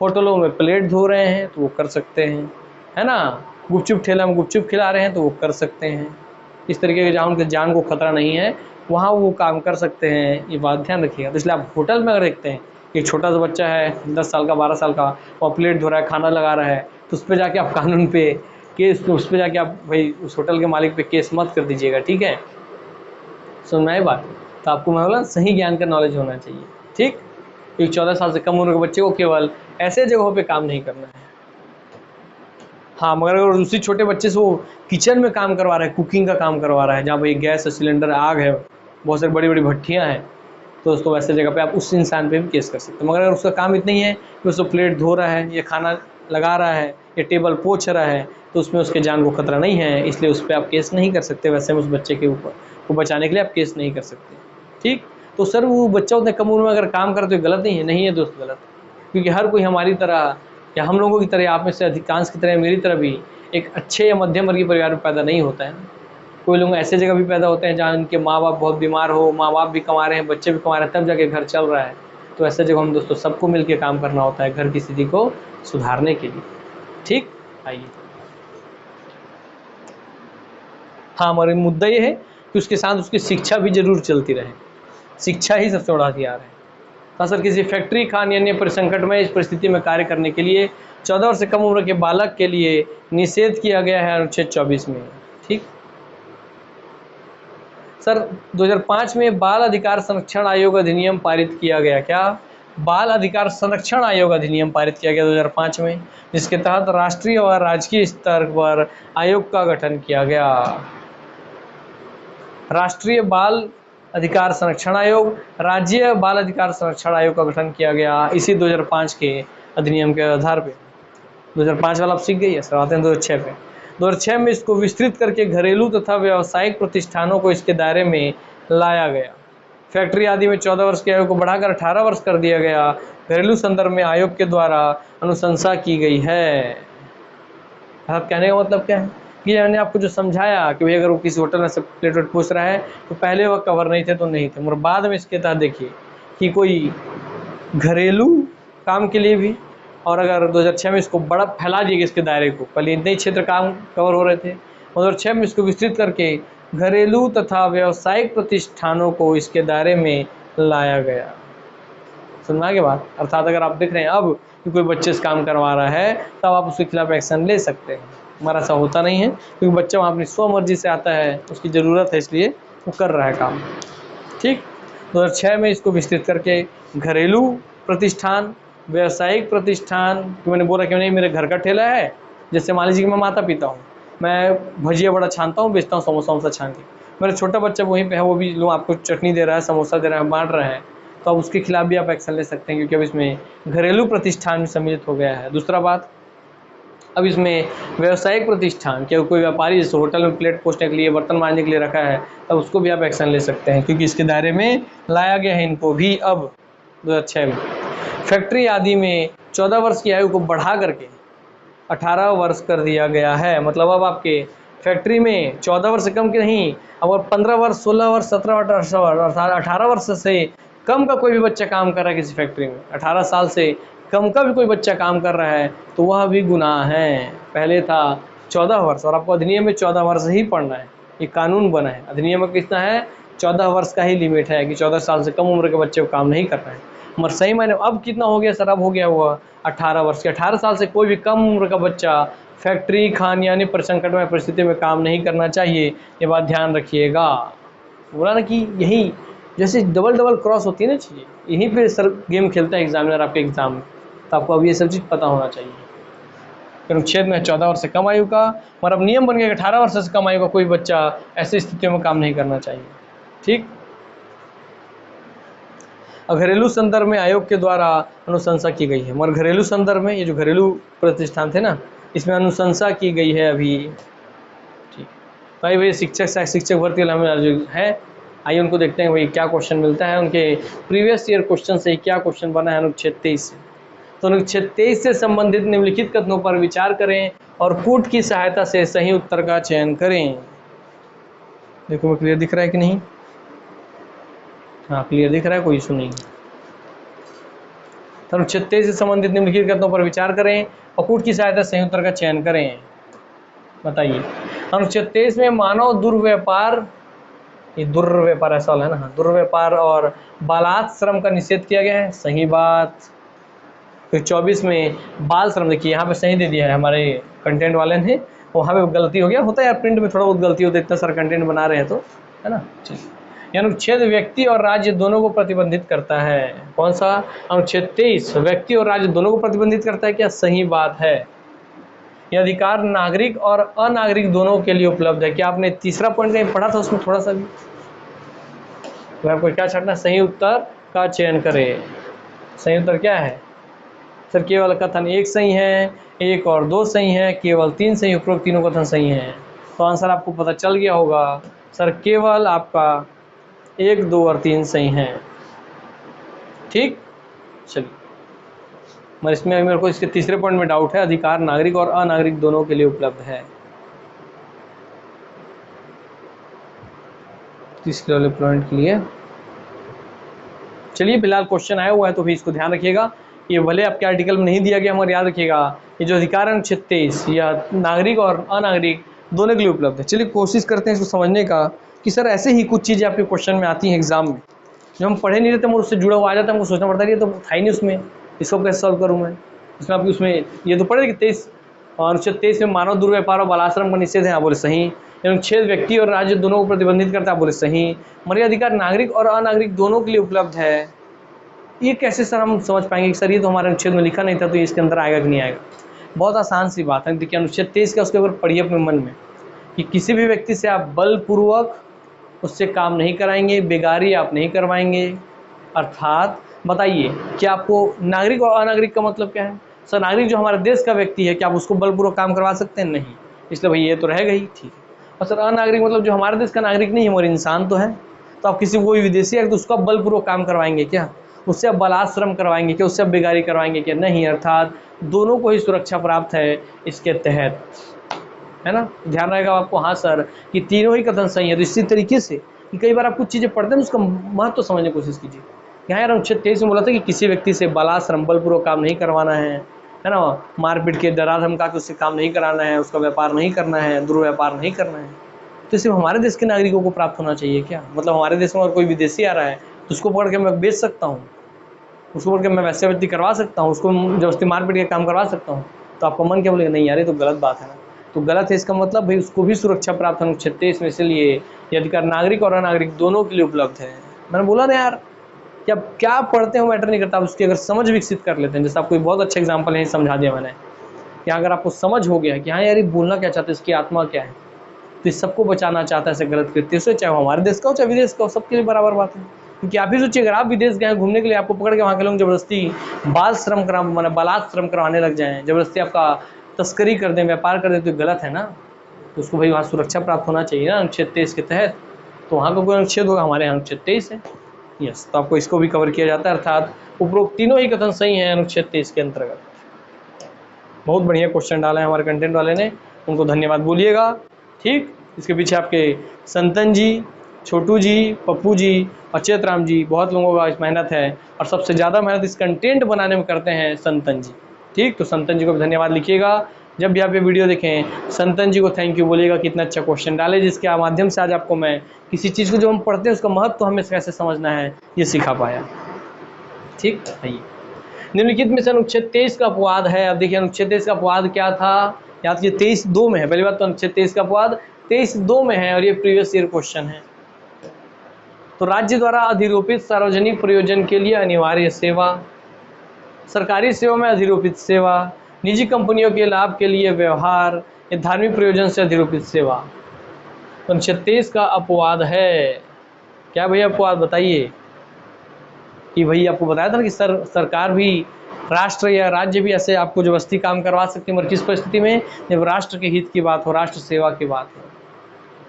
होटलों में प्लेट धो रहे हैं तो वो कर सकते हैं, है ना। गुपचुप ठेला में गुपचुप खिला रहे हैं तो वो कर सकते हैं। इस तरीके के जहाँ उनके जान को खतरा नहीं है वहाँ वो काम कर सकते हैं, ये बात ध्यान रखिएगा। तो इसलिए आप होटल में अगर देखते हैं एक छोटा सा बच्चा है 10 साल का, 12 साल का, और प्लेट धो रहा है, खाना लगा रहा है, तो उस पर जाके आप कानून पे केस, उस पर जाके आप भाई उस होटल के मालिक पे केस मत कर दीजिएगा, ठीक है। सुन में बात, तो आपको मैं बोला सही ज्ञान का नॉलेज होना चाहिए, ठीक। क्योंकि 14 साल से कम उम्र के बच्चे को केवल ऐसे जगहों पे काम नहीं करना है। हाँ, मगर अगर उसी छोटे बच्चे से वो किचन में काम करवा रहा है, कुकिंग का काम करवा रहा है, जहाँ भाई गैस सिलेंडर, आग है, बहुत सारी बड़ी बड़ी भट्टियाँ हैं, तो उसको वैसे जगह पे आप उस इंसान पे भी केस कर सकते हैं। मगर अगर उसका काम इतना ही है कि उसको प्लेट धो रहा है, या खाना लगा रहा है, या टेबल पोंछ रहा है, तो उसमें उसके जान को खतरा नहीं है, इसलिए उस पर आप केस नहीं कर सकते। वैसे में उस बच्चे के ऊपर को बचाने के लिए आप केस नहीं कर सकते, ठीक। तो सर वो बच्चा उतने कम उम्र में अगर काम करे तो गलत नहीं है? नहीं है दोस्त, गलत। क्योंकि हर कोई हमारी तरह या हम लोगों की तरह, आप में से अधिकांश की तरह मेरी तरह भी एक अच्छे या मध्यम वर्गीय परिवार में पैदा नहीं होता है ना। कोई लोग ऐसे जगह भी पैदा होते हैं जहाँ उनके माँ बाप बहुत बीमार हो, माँ बाप भी कमा रहे हैं, बच्चे भी कमा रहे हैं, तब जाके घर चल रहा है। तो ऐसे जगह हम दोस्तों सबको मिलकर काम करना होता है घर की स्थिति को सुधारने के लिए, ठीक। आइए, हाँ, हमारा मुद्दा ये है कि उसके साथ उसकी शिक्षा भी जरूर चलती रहे। शिक्षा ही सबसे बड़ा हथियार है। हाँ सर, किसी फैक्ट्री, खान या अन्य परिसंकटमय इस परिस्थिति में कार्य करने के लिए 14 वर्ष से कम उम्र के बालक के लिए निषेध किया गया है अनुच्छेद 24 में, ठीक। सर 2005 में बाल अधिकार संरक्षण आयोग अधिनियम पारित किया गया। क्या? बाल अधिकार संरक्षण आयोग अधिनियम पारित किया गया 2005 में, जिसके तहत राष्ट्रीय और राज्य स्तर पर आयोग का गठन किया गया। राष्ट्रीय बाल अधिकार संरक्षण आयोग, राज्य बाल अधिकार संरक्षण आयोग का गठन किया गया इसी 2005 के अधिनियम के आधार पे। 2005 वाला आप सीख गई है सर, आते हैं 2006 पे। 2006 में इसको विस्तृत करके घरेलू तथा व्यावसायिक प्रतिष्ठानों को इसके दायरे में लाया गया। फैक्ट्री आदि में 14 वर्ष की आयु को बढ़ाकर 18 वर्ष कर दिया गया। घरेलू संदर्भ में आयोग के द्वारा अनुशंसा की गई है। आप कहने का मतलब क्या है कि मैंने आपको जो समझाया कि भाई अगर वो किसी होटल में से प्लेट वेट पूछ रहा है तो पहले वह कवर नहीं थे तो नहीं थे, मगर बाद में इसके तहत देखिए कि कोई घरेलू काम के लिए भी, और अगर 2006 में इसको बड़ा फैला दिया गया इसके दायरे को, पहले इतने ही क्षेत्र काम कवर हो रहे थे, 2006 में इसको विस्तृत करके घरेलू तथा व्यावसायिक प्रतिष्ठानों को इसके दायरे में लाया गया। सुनना के बाद, अर्थात अगर आप देख रहे हैं अब कि कोई बच्चे से काम करवा रहा है तब आप उसके खिलाफ एक्शन ले सकते हैं। हमारा ऐसा होता नहीं है, क्योंकि बच्चा वहाँ अपनी स्वमर्जी से आता है, उसकी ज़रूरत है इसलिए वो कर रहा है काम, ठीक। 2006 में इसको विस्तृत करके घरेलू प्रतिष्ठान, व्यावसायिक प्रतिष्ठान, मैंने बोला कि नहीं मेरे घर का ठेला है, जैसे मान लीजिए कि मैं माता पिता हूँ, मैं भजिया बड़ा छानता हूँ, बेचता हूँ समोसा वमोसा छान के, मेरा छोटा बच्चा वहीं पे है, वो भी लो आपको चटनी दे रहा है, समोसा दे रहा है, बांट रहा है, तो अब उसके खिलाफ भी आप एक्शन ले सकते हैं, क्योंकि अब इसमें घरेलू प्रतिष्ठान में सम्मिलित हो गया है। दूसरा बात, अब इसमें व्यावसायिक प्रतिष्ठान, क्या कोई व्यापारी जैसे होटल में प्लेट पोंछने के लिए, बर्तन मांजने के लिए रखा है, तब उसको भी आप एक्शन ले सकते हैं, क्योंकि इसके दायरे में लाया गया है इनको भी अब 2006 में। फैक्ट्री आदि में 14 वर्ष की आयु को बढ़ा करके 18 वर्ष कर दिया गया है। मतलब अब आपके फैक्ट्री में 14 वर्ष से कम के नहीं, अब 15 वर्ष, 16 वर्ष, 17 वर्ष, 18 वर्ष से कम का कोई भी बच्चा काम कर रहा है किसी फैक्ट्री में, 18 साल से कम का भी कोई बच्चा काम कर रहा है, तो वह भी गुनाह है। पहले था 14 वर्ष, और आपको अधिनियम में 14 वर्ष ही पढ़ना है, ये कानून बना है, अधिनियम में कितना है, 14 वर्ष का ही लिमिट है कि 14 साल से कम उम्र के बच्चे को काम नहीं करना है। मगर सही मायने अब कितना हो गया सर, अब हो गया हुआ 18 वर्ष के। 18 साल से कोई भी कम उम्र का बच्चा फैक्ट्री, खानयानी संकटमय परिस्थिति में काम नहीं करना चाहिए, ये बात ध्यान रखिएगा। बोला ना कि यही जैसे डबल डबल क्रॉस होती है ना चीज़ें, यहीं पे सर गेम खेलता है एग्जामिनर आपके एग्जाम में, तो आपको अब ये सब चीज़ पता होना चाहिए। अनुच्छेद में 14 वर्ष से कम आयु का, और अब नियम बन गया कि 18 वर्ष से कम आयु का कोई बच्चा ऐसी स्थितियों में काम नहीं करना चाहिए। ठीक, घरेलू संदर्भ में आयोग के द्वारा अनुशंसा की गई है, मगर घरेलू संदर्भ में ये जो घरेलू प्रतिष्ठान थे ना, इसमें अनुशंसा की गई है अभी। ठीक, भाई भाई शिक्षक भर्ती वाला जो है, आइए उनको देखते हैं भाई क्या क्वेश्चन मिलता है, उनके प्रीवियस ईयर क्वेश्चन से क्या क्वेश्चन बना है अनुच्छेद 23 से। तो अनुच्छेद 23 से संबंधित निम्नलिखित कथनों पर विचार करें और कूट की सहायता से सही उत्तर का चयन करें। देखो मैं क्लियर दिख रहा है कि नहीं? हाँ क्लियर दिख रहा है, कोई इशू नहीं। तो अनुच्छेद 23 से संबंधित निम्नलिखित कथनों पर विचार करें और कूट की सहायता से सही उत्तर का चयन करें। बताइए, अनुच्छेद 23 में मानव दुर्व्यापार, ये दुर्व्यापार ऐसा है ना, दुर्व्यापार और बालात श्रम का निषेध किया गया है, सही बात। फिर 24 में बाल श्रम, देखिए यहाँ पे सही दे दिया है हमारे कंटेंट वाले ने, वहाँ पे गलती हो गया, होता है यार प्रिंट में थोड़ा बहुत गलती होता है, इतना सारा कंटेंट बना रहे हैं तो, है ना। चलिए, अनुच्छेद व्यक्ति और राज्य दोनों को प्रतिबंधित करता है। कौन सा? अनुच्छेद 23 व्यक्ति और राज्य दोनों को प्रतिबंधित करता है, क्या सही बात है। यह अधिकार नागरिक और अनागरिक दोनों के लिए उपलब्ध है। क्या आपने तीसरा पॉइंट कहीं पढ़ा था उसमें थोड़ा सा भी? तो आपको क्या छाटना, सही उत्तर का चयन करें। सही उत्तर क्या है सर? केवल कथन 1 सही है, 1 और 2 सही है, केवल 3 सही, उपरोक्त तीनों कथन सही हैं। तो आंसर आपको पता चल गया होगा सर, केवल आपका 1, 2 और 3 सही हैं। ठीक, चलिए, मगर इसमें मेरे को इसके तीसरे पॉइंट में डाउट है, अधिकार नागरिक और अनागरिक दोनों के लिए उपलब्ध है। तीसरे वाले पॉइंट के लिए चलिए, फिलहाल क्वेश्चन आया हुआ है तो भी इसको ध्यान रखिएगा, ये भले आपके आर्टिकल में नहीं दिया गया मगर याद रखिएगा, ये जो अधिकार है अनुच्छेद 23 या नागरिक और अनागरिक दोनों के लिए उपलब्ध है। चलिए कोशिश करते हैं इसको समझने का कि सर ऐसे ही कुछ चीज़ें आपके क्वेश्चन में आती हैं एग्जाम में, जो हम पढ़े नहीं रहते मगर उससे जुड़ा हुआ आ जाता है, हमको सोचना पड़ता है ये तो था ही नहीं उसमें, इसको कैसे सॉल्व करूँ मैं। इसमें आपकी उसमें ये तो पढ़े कि 23 अनुच्छेद 23 में मानव दुर्व्यापार और बालाश्रम का निषेध है, आप बोले सही। अनुच्छेद व्यक्ति और राज्य दोनों को प्रतिबंधित करता है, आप बोले सही। मर्यादा अधिकार नागरिक और अनागरिक दोनों के लिए उपलब्ध है। ये कैसे सर हम समझ पाएंगे कि सर ये तो हमारे अनुच्छेद में लिखा नहीं था तो ये इसके अंदर आएगा कि नहीं आएगा? बहुत आसान सी बात है। देखिए अनुच्छेद 23 का उसके ऊपर पढ़िए अपने मन में कि किसी भी व्यक्ति से आप बलपूर्वक उससे काम नहीं कराएंगे, बेगारी आप नहीं करवाएंगे। अर्थात बताइए कि आपको नागरिक और अनागरिक का मतलब क्या है? सर नागरिक जो हमारे देश का व्यक्ति है, क्या आप उसको बलपूर्वक काम करवा सकते हैं? नहीं, इसलिए भाई ये तो रहेगा ही। ठीक है। और सर अनागरिक मतलब जो हमारे देश का नागरिक नहीं है मगर इंसान तो है, तो आप किसी कोई विदेशी है तो उसको आप बलपूर्वक काम करवाएंगे क्या? उससे आप बलात्श्रम करवाएंगे क्या? उससे आप बेगारी करवाएंगे क्या? नहीं। अर्थात दोनों को ही सुरक्षा प्राप्त है इसके तहत, है ना। ध्यान रहेगा आपको, हाँ सर, कि तीनों ही कथन सही है। तो इसी तरीके से कि कई बार आप कुछ चीज़ें पढ़ते हैं उसका महत्व समझने की कोशिश कीजिए। यहाँ यार अनुच्छेद 23 में बोला था कि किसी व्यक्ति से बलात्श्रम बलपूर्वक काम नहीं करवाना है ना, मारपीट के डरा धमका के उससे काम नहीं कराना है, उसका व्यापार नहीं करना है, दुर्व्यापार नहीं करना है। तो सिर्फ हमारे देश के नागरिकों को प्राप्त होना चाहिए क्या? मतलब हमारे देश में अगर कोई विदेशी आ रहा है तो उसको पकड़ के मैं बेच सकता हूँ, उसको पकड़ के मैं वैश्यावृत्ति करवा सकता हूँ, उसको जबरदस्ती मारपीट के काम करवा सकता हूँ। तो आपका मन क्या बोलेगा? नहीं यार ये तो गलत बात है ना। तो गलत है इसका मतलब भाई उसको भी सुरक्षा प्राप्त है अनुच्छेद 23 में, इसलिए ये अधिकार नागरिक और अनागरिक दोनों के लिए उपलब्ध है। मैंने बोला ना यार कि आप क्या पढ़ते हो मैटर नहीं करता, आप उसकी अगर समझ विकसित कर लेते हैं। जैसे आपको बहुत अच्छा एग्जाम्पल है समझा दिया मैंने या अगर आपको समझ हो गया कि हाँ यार ये बोलना क्या चाहते हैं, इसकी आत्मा क्या है, तो इस सबको बचाना चाहता है ऐसे गलत कृत्य से, चाहे वो हमारे देश का हो चाहे विदेश का हो, सबके लिए बराबर बात है। क्योंकि आप ही सोचिए, अगर आप विदेश गए घूमने के लिए, आपको पकड़ के वहाँ के लोग जबरदस्ती बाल श्रम करा माना बालात श्रम करवाने लग जाएं, जबरदस्ती आपका तस्करी कर दें, व्यापार कर दें, तो गलत है ना। तो उसको भाई वहाँ सुरक्षा प्राप्त होना चाहिए ना अनुच्छेद 23 के तहत। तो वहाँ का कोई अनुच्छेद होगा, हमारे यहाँ अनुच्छेद 23 है। यस, तो आपको इसको भी कवर किया जाता है, अर्थात उपरोक्त तीनों ही कथन सही हैं अनुच्छेद 23 के अंतर्गत। बहुत बढ़िया क्वेश्चन डाला है हमारे कंटेंट वाले ने, उनको धन्यवाद बोलिएगा। ठीक, इसके पीछे आपके संतन जी, छोटू जी, पप्पू जी और चेतराम जी, बहुत लोगों का मेहनत है, और सबसे ज़्यादा मेहनत इस कंटेंट बनाने में करते हैं संतन जी। ठीक, तो संतन जी को भी धन्यवाद लिखिएगा। जब भी आप ये वीडियो देखें, संतन जी को थैंक यू बोलिएगा, कितना अच्छा क्वेश्चन डाले, जिसके माध्यम से आज आपको मैं किसी चीज़ को जो हम पढ़ते हैं उसका महत्व तो हमें कैसे समझना है ये सिखा पाया। ठीक, आइए, निम्नलिखित में से अनुच्छेद 23 का अपवाद है। अब देखिए अनुच्छेद 23 का अपवाद क्या था, याद कीजिए 23(2) में है। पहली बात तो अनुच्छेद 23 का अपवाद 23(2) में है, और ये प्रीवियस ईयर क्वेश्चन है। तो राज्य द्वारा अधिरोपित सार्वजनिक प्रयोजन के लिए अनिवार्य सेवा, सरकारी सेवा में अधिरोपित सेवा, निजी कंपनियों के लाभ के लिए व्यवहार या धार्मिक प्रयोजन से अधिरोपित सेवा, अनुच्छेद 23 का अपवाद है। क्या भैया अपवाद बताइए? कि भाई आपको बताया था ना कि सरकार भी, राष्ट्र या राज्य भी ऐसे आपको जबरदस्ती काम करवा सकते हैं, मगर किस परिस्थिति में, जब राष्ट्र के हित की बात हो, राष्ट्र सेवा की बात हो।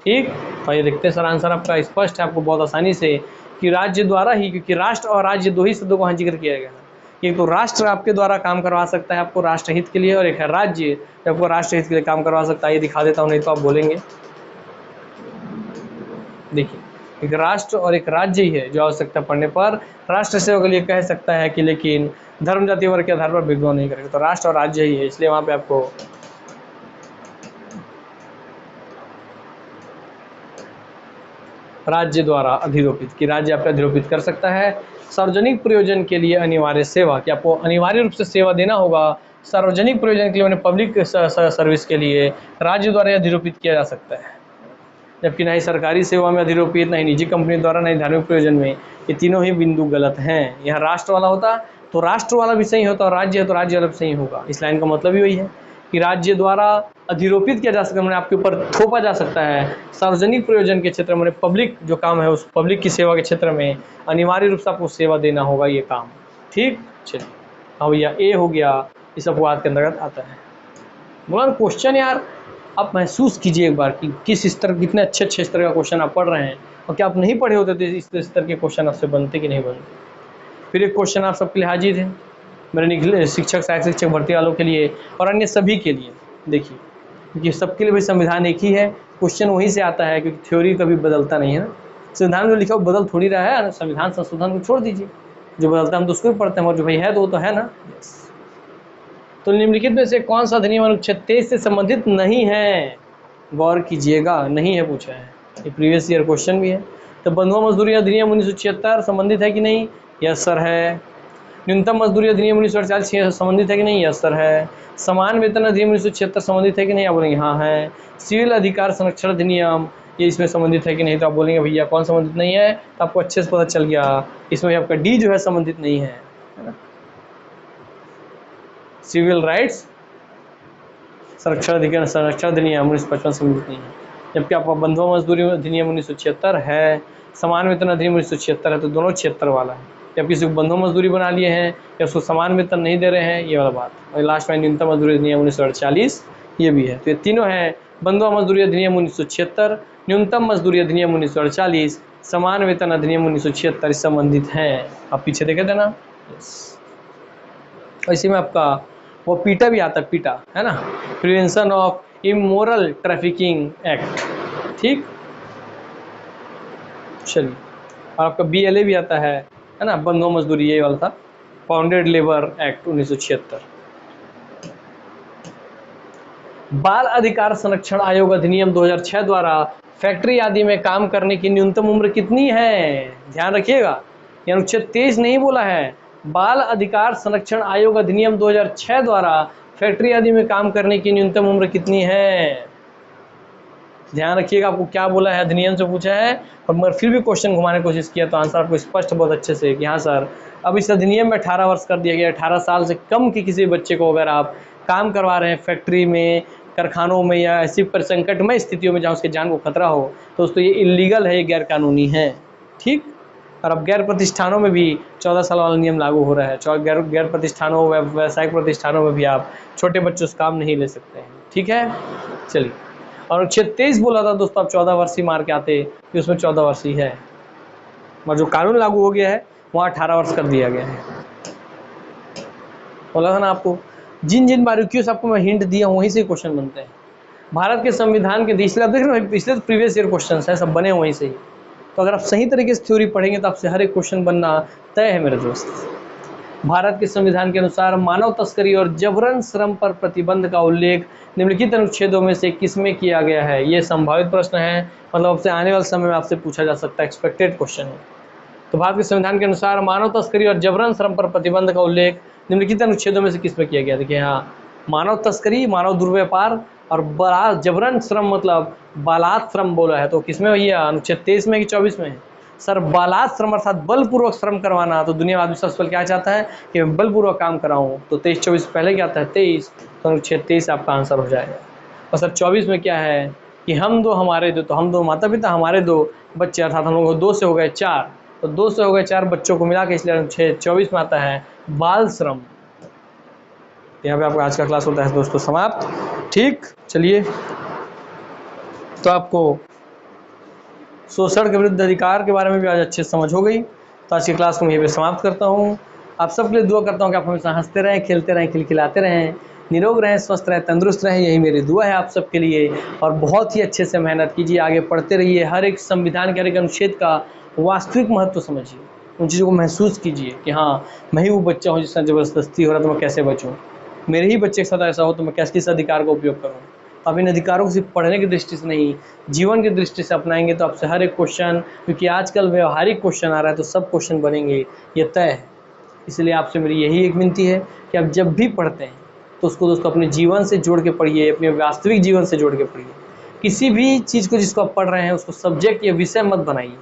ठीक, तो ये देखते हैं सर, आंसर आपका स्पष्ट है आपको बहुत आसानी से, कि राज्य द्वारा ही, क्योंकि राष्ट्र और राज्य दो ही शब्दों को यहाँ जिक्र किया गया है। एक तो राष्ट्र आपके द्वारा काम करवा सकता है आपको राष्ट्र हित के लिए, और एक है राज्य जो आपको राष्ट्र हित के लिए काम करवा सकता है। ये दिखा देता हूँ, नहीं तो आप बोलेंगे। देखिए, एक राष्ट्र और एक राज्य ही है जो आवश्यकता पड़ने पर राष्ट्र सेवा के लिए कह सकता है कि लेकिन धर्म जाति वर्ग के आधार पर भेदभाव नहीं करेगा। तो राष्ट्र और राज्य ही है, इसलिए वहां पे आपको राज्य द्वारा अधिरोपित, कि राज्य आपको अधिरोपित कर सकता है। सार्वजनिक प्रयोजन के लिए अनिवार्य सेवा, कि आपको अनिवार्य रूप से सेवा देना होगा सार्वजनिक प्रयोजन के लिए, मैंने पब्लिक सर्विस के लिए राज्य द्वारा अधिरोपित किया जा सकता है। जबकि ना ही सरकारी सेवा में अधिरोपित, ना ही निजी कंपनी द्वारा, ना ही धार्मिक प्रयोजन में। ये तीनों ही बिंदु गलत हैं। यहाँ राष्ट्र वाला होता तो राष्ट्र वाला भी सही होता, और राज्य है तो राज्य वाला भी सही होगा। इस लाइन का मतलब ही वही है कि राज्य द्वारा अधिरोपित किया जा सकता है, मैंने आपके ऊपर थोपा जा सकता है सार्वजनिक प्रयोजन के क्षेत्र में, पब्लिक जो काम है उस पब्लिक की सेवा के क्षेत्र में अनिवार्य रूप से आपको सेवा देना होगा ये काम। ठीक, चलिए, हाँ भैया, ए हो गया, इस अपवाद के अंतर्गत आता है। बोला क्वेश्चन यार आप महसूस कीजिए एक बार कि किस स्तर, कितने अच्छे अच्छे स्तर का क्वेश्चन आप पढ़ रहे हैं, और क्या आप नहीं पढ़े होते तो इस स्तर के क्वेश्चन आपसे बनते कि नहीं बनते। फिर एक क्वेश्चन आप सबके लिए हाजिर है, मेरे शिक्षक, सहायक शिक्षक भर्ती वालों के लिए और अन्य सभी के लिए। देखिए, क्योंकि सबके लिए भी संविधान एक ही है, क्वेश्चन वहीं से आता है, क्योंकि थ्योरी कभी बदलता नहीं है ना। संविधान में लिखा बदल थोड़ी रहा है, संविधान संशोधन को छोड़ दीजिए, जो बदलता है हम तो उसको भी पढ़ते हैं, और जो भाई है तो वो तो है ना। तो निम्नलिखित में से कौन सा अधिनियम अनुच्छेद 23 से संबंधित नहीं है? गौर कीजिएगा, नहीं है पूछा है, ये प्रीवियस ईयर क्वेश्चन भी है। तो बंधुआ मजदूरी अधिनियम 1976 संबंधित है कि नहीं? यस सर है। न्यूनतम मजदूरी अधिनियम 1948 संबंधित है कि नहीं? यस सर है। समान वेतन अधिनियम 1976 संबंधित है कि नहीं? आप बोलेंगे हाँ है। सिविल अधिकार संरक्षण अधिनियम ये इसमें संबंधित है कि नहीं? तो आप बोलेंगे भैया कौन संबंधित नहीं है, तो आपको अच्छे से पता चल गया, इसमें आपका डी जो है संबंधित नहीं है ना। सिविल राइट्स संरक्षण अधिनियम 1955 संबंधित नहीं है, जबकि आपका बंधुआ मजदूरी अधिनियम 1976 है, समान वेतन अधिनियम 1976 है, तो दोनों 76 वाला है। जब किसी को बंधुआ मजदूरी बना लिए हैं या उसको समान वेतन नहीं दे रहे हैं, ये वाला बात। और लास्ट में न्यूनतम मजदूरी अधिनियम 1948 ये भी है। तो ये तीनों है, बंधुआ मजदूरी अधिनियम 1976, न्यूनतम मजदूरी अधिनियम 1948, समान वेतन अधिनियम 1976 संबंधित हैं। आप पीछे देखे थे ना। इसी में आपका वो पीटा भी आता है, पीटा है ना, prevention of immoral trafficking act. ठीक, चलिए, और आपका BLA भी आता है ना, बंधुआ मजदूरी ये वाला था, बाउंडेड लेबर एक्ट 1976। बाल अधिकार संरक्षण आयोग अधिनियम 2006 द्वारा फैक्ट्री आदि में काम करने की न्यूनतम उम्र कितनी है? ध्यान रखिएगा, ये अनुच्छेद 23 नहीं बोला है, बाल अधिकार संरक्षण आयोग अधिनियम 2006 द्वारा फैक्ट्री आदि में काम करने की न्यूनतम उम्र कितनी है? ध्यान रखिएगा, आपको क्या बोला है, अधिनियम से पूछा है, और मगर फिर भी क्वेश्चन घुमाने की कोशिश किया, तो आंसर आपको स्पष्ट बहुत अच्छे से कि हाँ सर, अब इस अधिनियम में 18 वर्ष कर दिया गया। 18 साल से कम के किसी बच्चे को अगर आप काम करवा रहे हैं फैक्ट्री में, कारखानों में या ऐसी पर संकटमय स्थितियों में जहाँ उसके जान को खतरा हो, तो दोस्तों ये इलीगल है, ये गैर कानूनी है। ठीक। और अब गैर प्रतिष्ठानों में भी 14 साल वाला नियम लागू हो रहा है। गैर प्रतिष्ठानों, व्यावसायिक प्रतिष्ठानों में भी आप छोटे बच्चों से काम नहीं ले सकते हैं। ठीक है, चलिए। और अनुच्छेद 23 बोला था दोस्तों आप 14 वर्ष ही मार के आते, कि उसमें 14 वर्ष ही है, और जो कानून लागू हो गया है वहाँ 18 वर्ष कर दिया गया है। बोला था ना आपको, जिन जिन बारीकियों से आपको मैं हिंट दिया वहीं से क्वेश्चन बनते हैं। भारत के संविधान के पिछले, आप देख रहे हो पिछले प्रीवियस ईयर क्वेश्चन है, सब बने वहीं से ही। तो अगर आप सही तरीके से थ्योरी पढ़ेंगे तो आपसे हर एक क्वेश्चन बनना तय है मेरे दोस्त। भारत के संविधान के अनुसार मानव तस्करी और जबरन श्रम पर प्रतिबंध का उल्लेख निम्नलिखित अनुच्छेदों में से किसमें किया गया है? ये संभावित प्रश्न है, मतलब आपसे आने वाले समय में आपसे पूछा जा सकता है, एक्सपेक्टेड क्वेश्चन है। तो भारत के संविधान के अनुसार मानव तस्करी और जबरन श्रम पर प्रतिबंध का उल्लेख निम्नलिखित अनुच्छेदों में से किसमें किया गया? देखिए हाँ, मानव तस्करी, मानव दुर्व्यापार और जबरन श्रम मतलब बालात श्रम बोला है, तो किसमें भैया? अनुच्छेद 23 में कि 24 में? सर बालात श्रम अर्थात बलपूर्वक श्रम करवाना, तो दुनिया में आदमी सबसे पहले क्या चाहता है कि मैं बलपूर्वक काम कराऊं, तो 23-24 पहले क्या आता है? 23, तो अनुच्छेद 23 आपका आंसर हो जाएगा। और सर 24 में क्या है कि हम दो हमारे दो, तो हम दो माता पिता हमारे दो बच्चे, अर्थात हम लोग 2 से हो गए 4, तो 2 से हो गए 4 बच्चों को मिला के, इसलिए अनुच्छेद 24 में आता है बाल श्रम। यहाँ पे आपका आज का क्लास होता है दोस्तों समाप्त। ठीक, चलिए, तो आपको शोषण के विरुद्ध अधिकार के बारे में भी आज अच्छे से समझ हो गई। तो आज की क्लास को मैं यहीं पे समाप्त करता हूँ। आप सबके लिए दुआ करता हूँ कि आप हमेशा हंसते रहें, खेलते रहें, खिलखिलाते रहें, निरोग रहें, स्वस्थ रहें, तंदुरुस्त रहें, यही मेरी दुआ है आप सबके लिए। और बहुत ही अच्छे से मेहनत कीजिए, आगे पढ़ते रहिए, हर एक संविधान के हर एक अनुच्छेद का वास्तविक महत्व समझिए, उन चीज़ों को महसूस कीजिए कि हाँ मैं ही वो बच्चा हूँ जिससे ज़बरदस्ती हो रहा है, तो मैं कैसे बचूँ, मेरे ही बच्चे के साथ ऐसा हो तो मैं कैसे किस अधिकार का उपयोग करूँ। आप इन अधिकारों को सिर्फ पढ़ने की दृष्टि से नहीं, जीवन की दृष्टि से अपनाएंगे तो आपसे हर एक क्वेश्चन, क्योंकि आजकल व्यवहारिक क्वेश्चन आ रहा है तो सब क्वेश्चन बनेंगे, ये तय है। इसलिए आपसे मेरी यही एक विनती है कि आप जब भी पढ़ते हैं तो उसको दोस्तों अपने जीवन से जोड़ के पढ़िए, अपने वास्तविक जीवन से जोड़ के पढ़िए। किसी भी चीज़ को जिसको आप पढ़ रहे हैं उसको सब्जेक्ट या विषय मत बनाइए,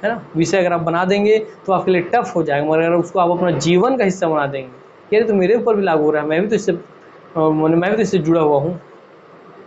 है ना। विषय अगर आप बना देंगे तो आपके लिए टफ हो जाएगा, मगर अगर उसको आप अपना जीवन का हिस्सा बना देंगे, ये तो मेरे ऊपर भी लागू हो रहा है, मैं भी तो इससे जुड़ा हुआ हूँ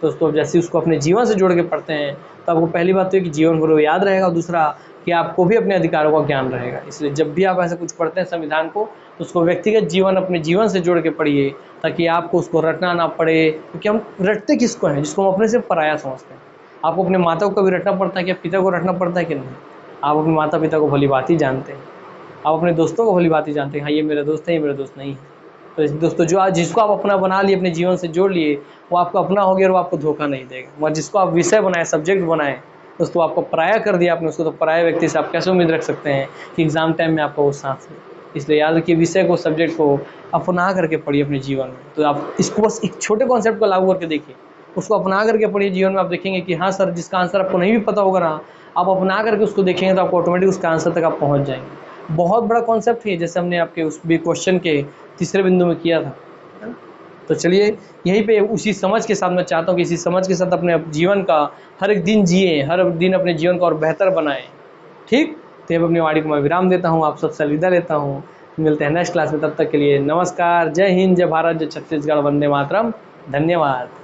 दोस्तों। जैसे उसको अपने जीवन से जोड़ के पढ़ते हैं तो आपको पहली बात तो है कि जीवन भर याद रहेगा, और दूसरा कि आपको भी अपने अधिकारों का ज्ञान रहेगा। इसलिए जब भी आप ऐसा कुछ पढ़ते हैं संविधान को, तो उसको व्यक्तिगत जीवन, अपने जीवन से जोड़ के पढ़िए, ताकि आपको उसको रटना ना पड़े। क्योंकि हम रटते किसको हैं? जिसको हम अपने से पराया समझते हैं। आपको अपने माता को कभी रटना पड़ता है क्या? पिता को रटना पड़ता है कि नहीं? आप अपने माता पिता को भली बात ही जानते हैं, आप अपने दोस्तों को भली बात ही जानते हैं, हाँ ये मेरा दोस्त है, ये मेरा दोस्त नहीं है। तो दोस्तों जो आज जिसको आप अपना बना लिए, अपने जीवन से जोड़ लिए, वो आपको अपना हो गया और वो आपको धोखा नहीं देगा। मगर जिसको आप विषय बनाए, सब्जेक्ट बनाए, दोस्तों आपको पराया कर दिया आपने उसको, तो पराया व्यक्ति से आप कैसे उम्मीद रख सकते हैं कि एग्जाम टाइम में आपको वो साथ है। इसलिए याद रखिए, विषय को, सब्जेक्ट को अपना करके पढ़िए अपने जीवन में। तो आप इसको बस एक छोटे कॉन्सेप्ट को लागू करके देखिए, उसको अपना करके पढ़िए जीवन में। आप देखेंगे कि हाँ सर, जिसका आंसर आपको नहीं भी पता होगा ना, आप अपना करके उसको देखेंगे तो आपको ऑटोमेटिक उसका आंसर तक आप पहुँच जाएंगे। बहुत बड़ा कॉन्सेप्ट है, जैसे हमने आपके उस भी क्वेश्चन के तीसरे बिंदु में किया था। तो चलिए यहीं पे उसी समझ के साथ मैं चाहता हूँ कि इसी समझ के साथ अपने जीवन का हर एक दिन जिए, हर दिन अपने जीवन को और बेहतर बनाएं। ठीक, तो अपनी वाणी को मैं विराम देता हूँ, आप सबसे अलविदा लेता हूँ। मिलते हैं नेक्स्ट क्लास में, तब तक के लिए नमस्कार, जय हिंद, जय भारत, जय छत्तीसगढ़, वंदे मातरम, धन्यवाद।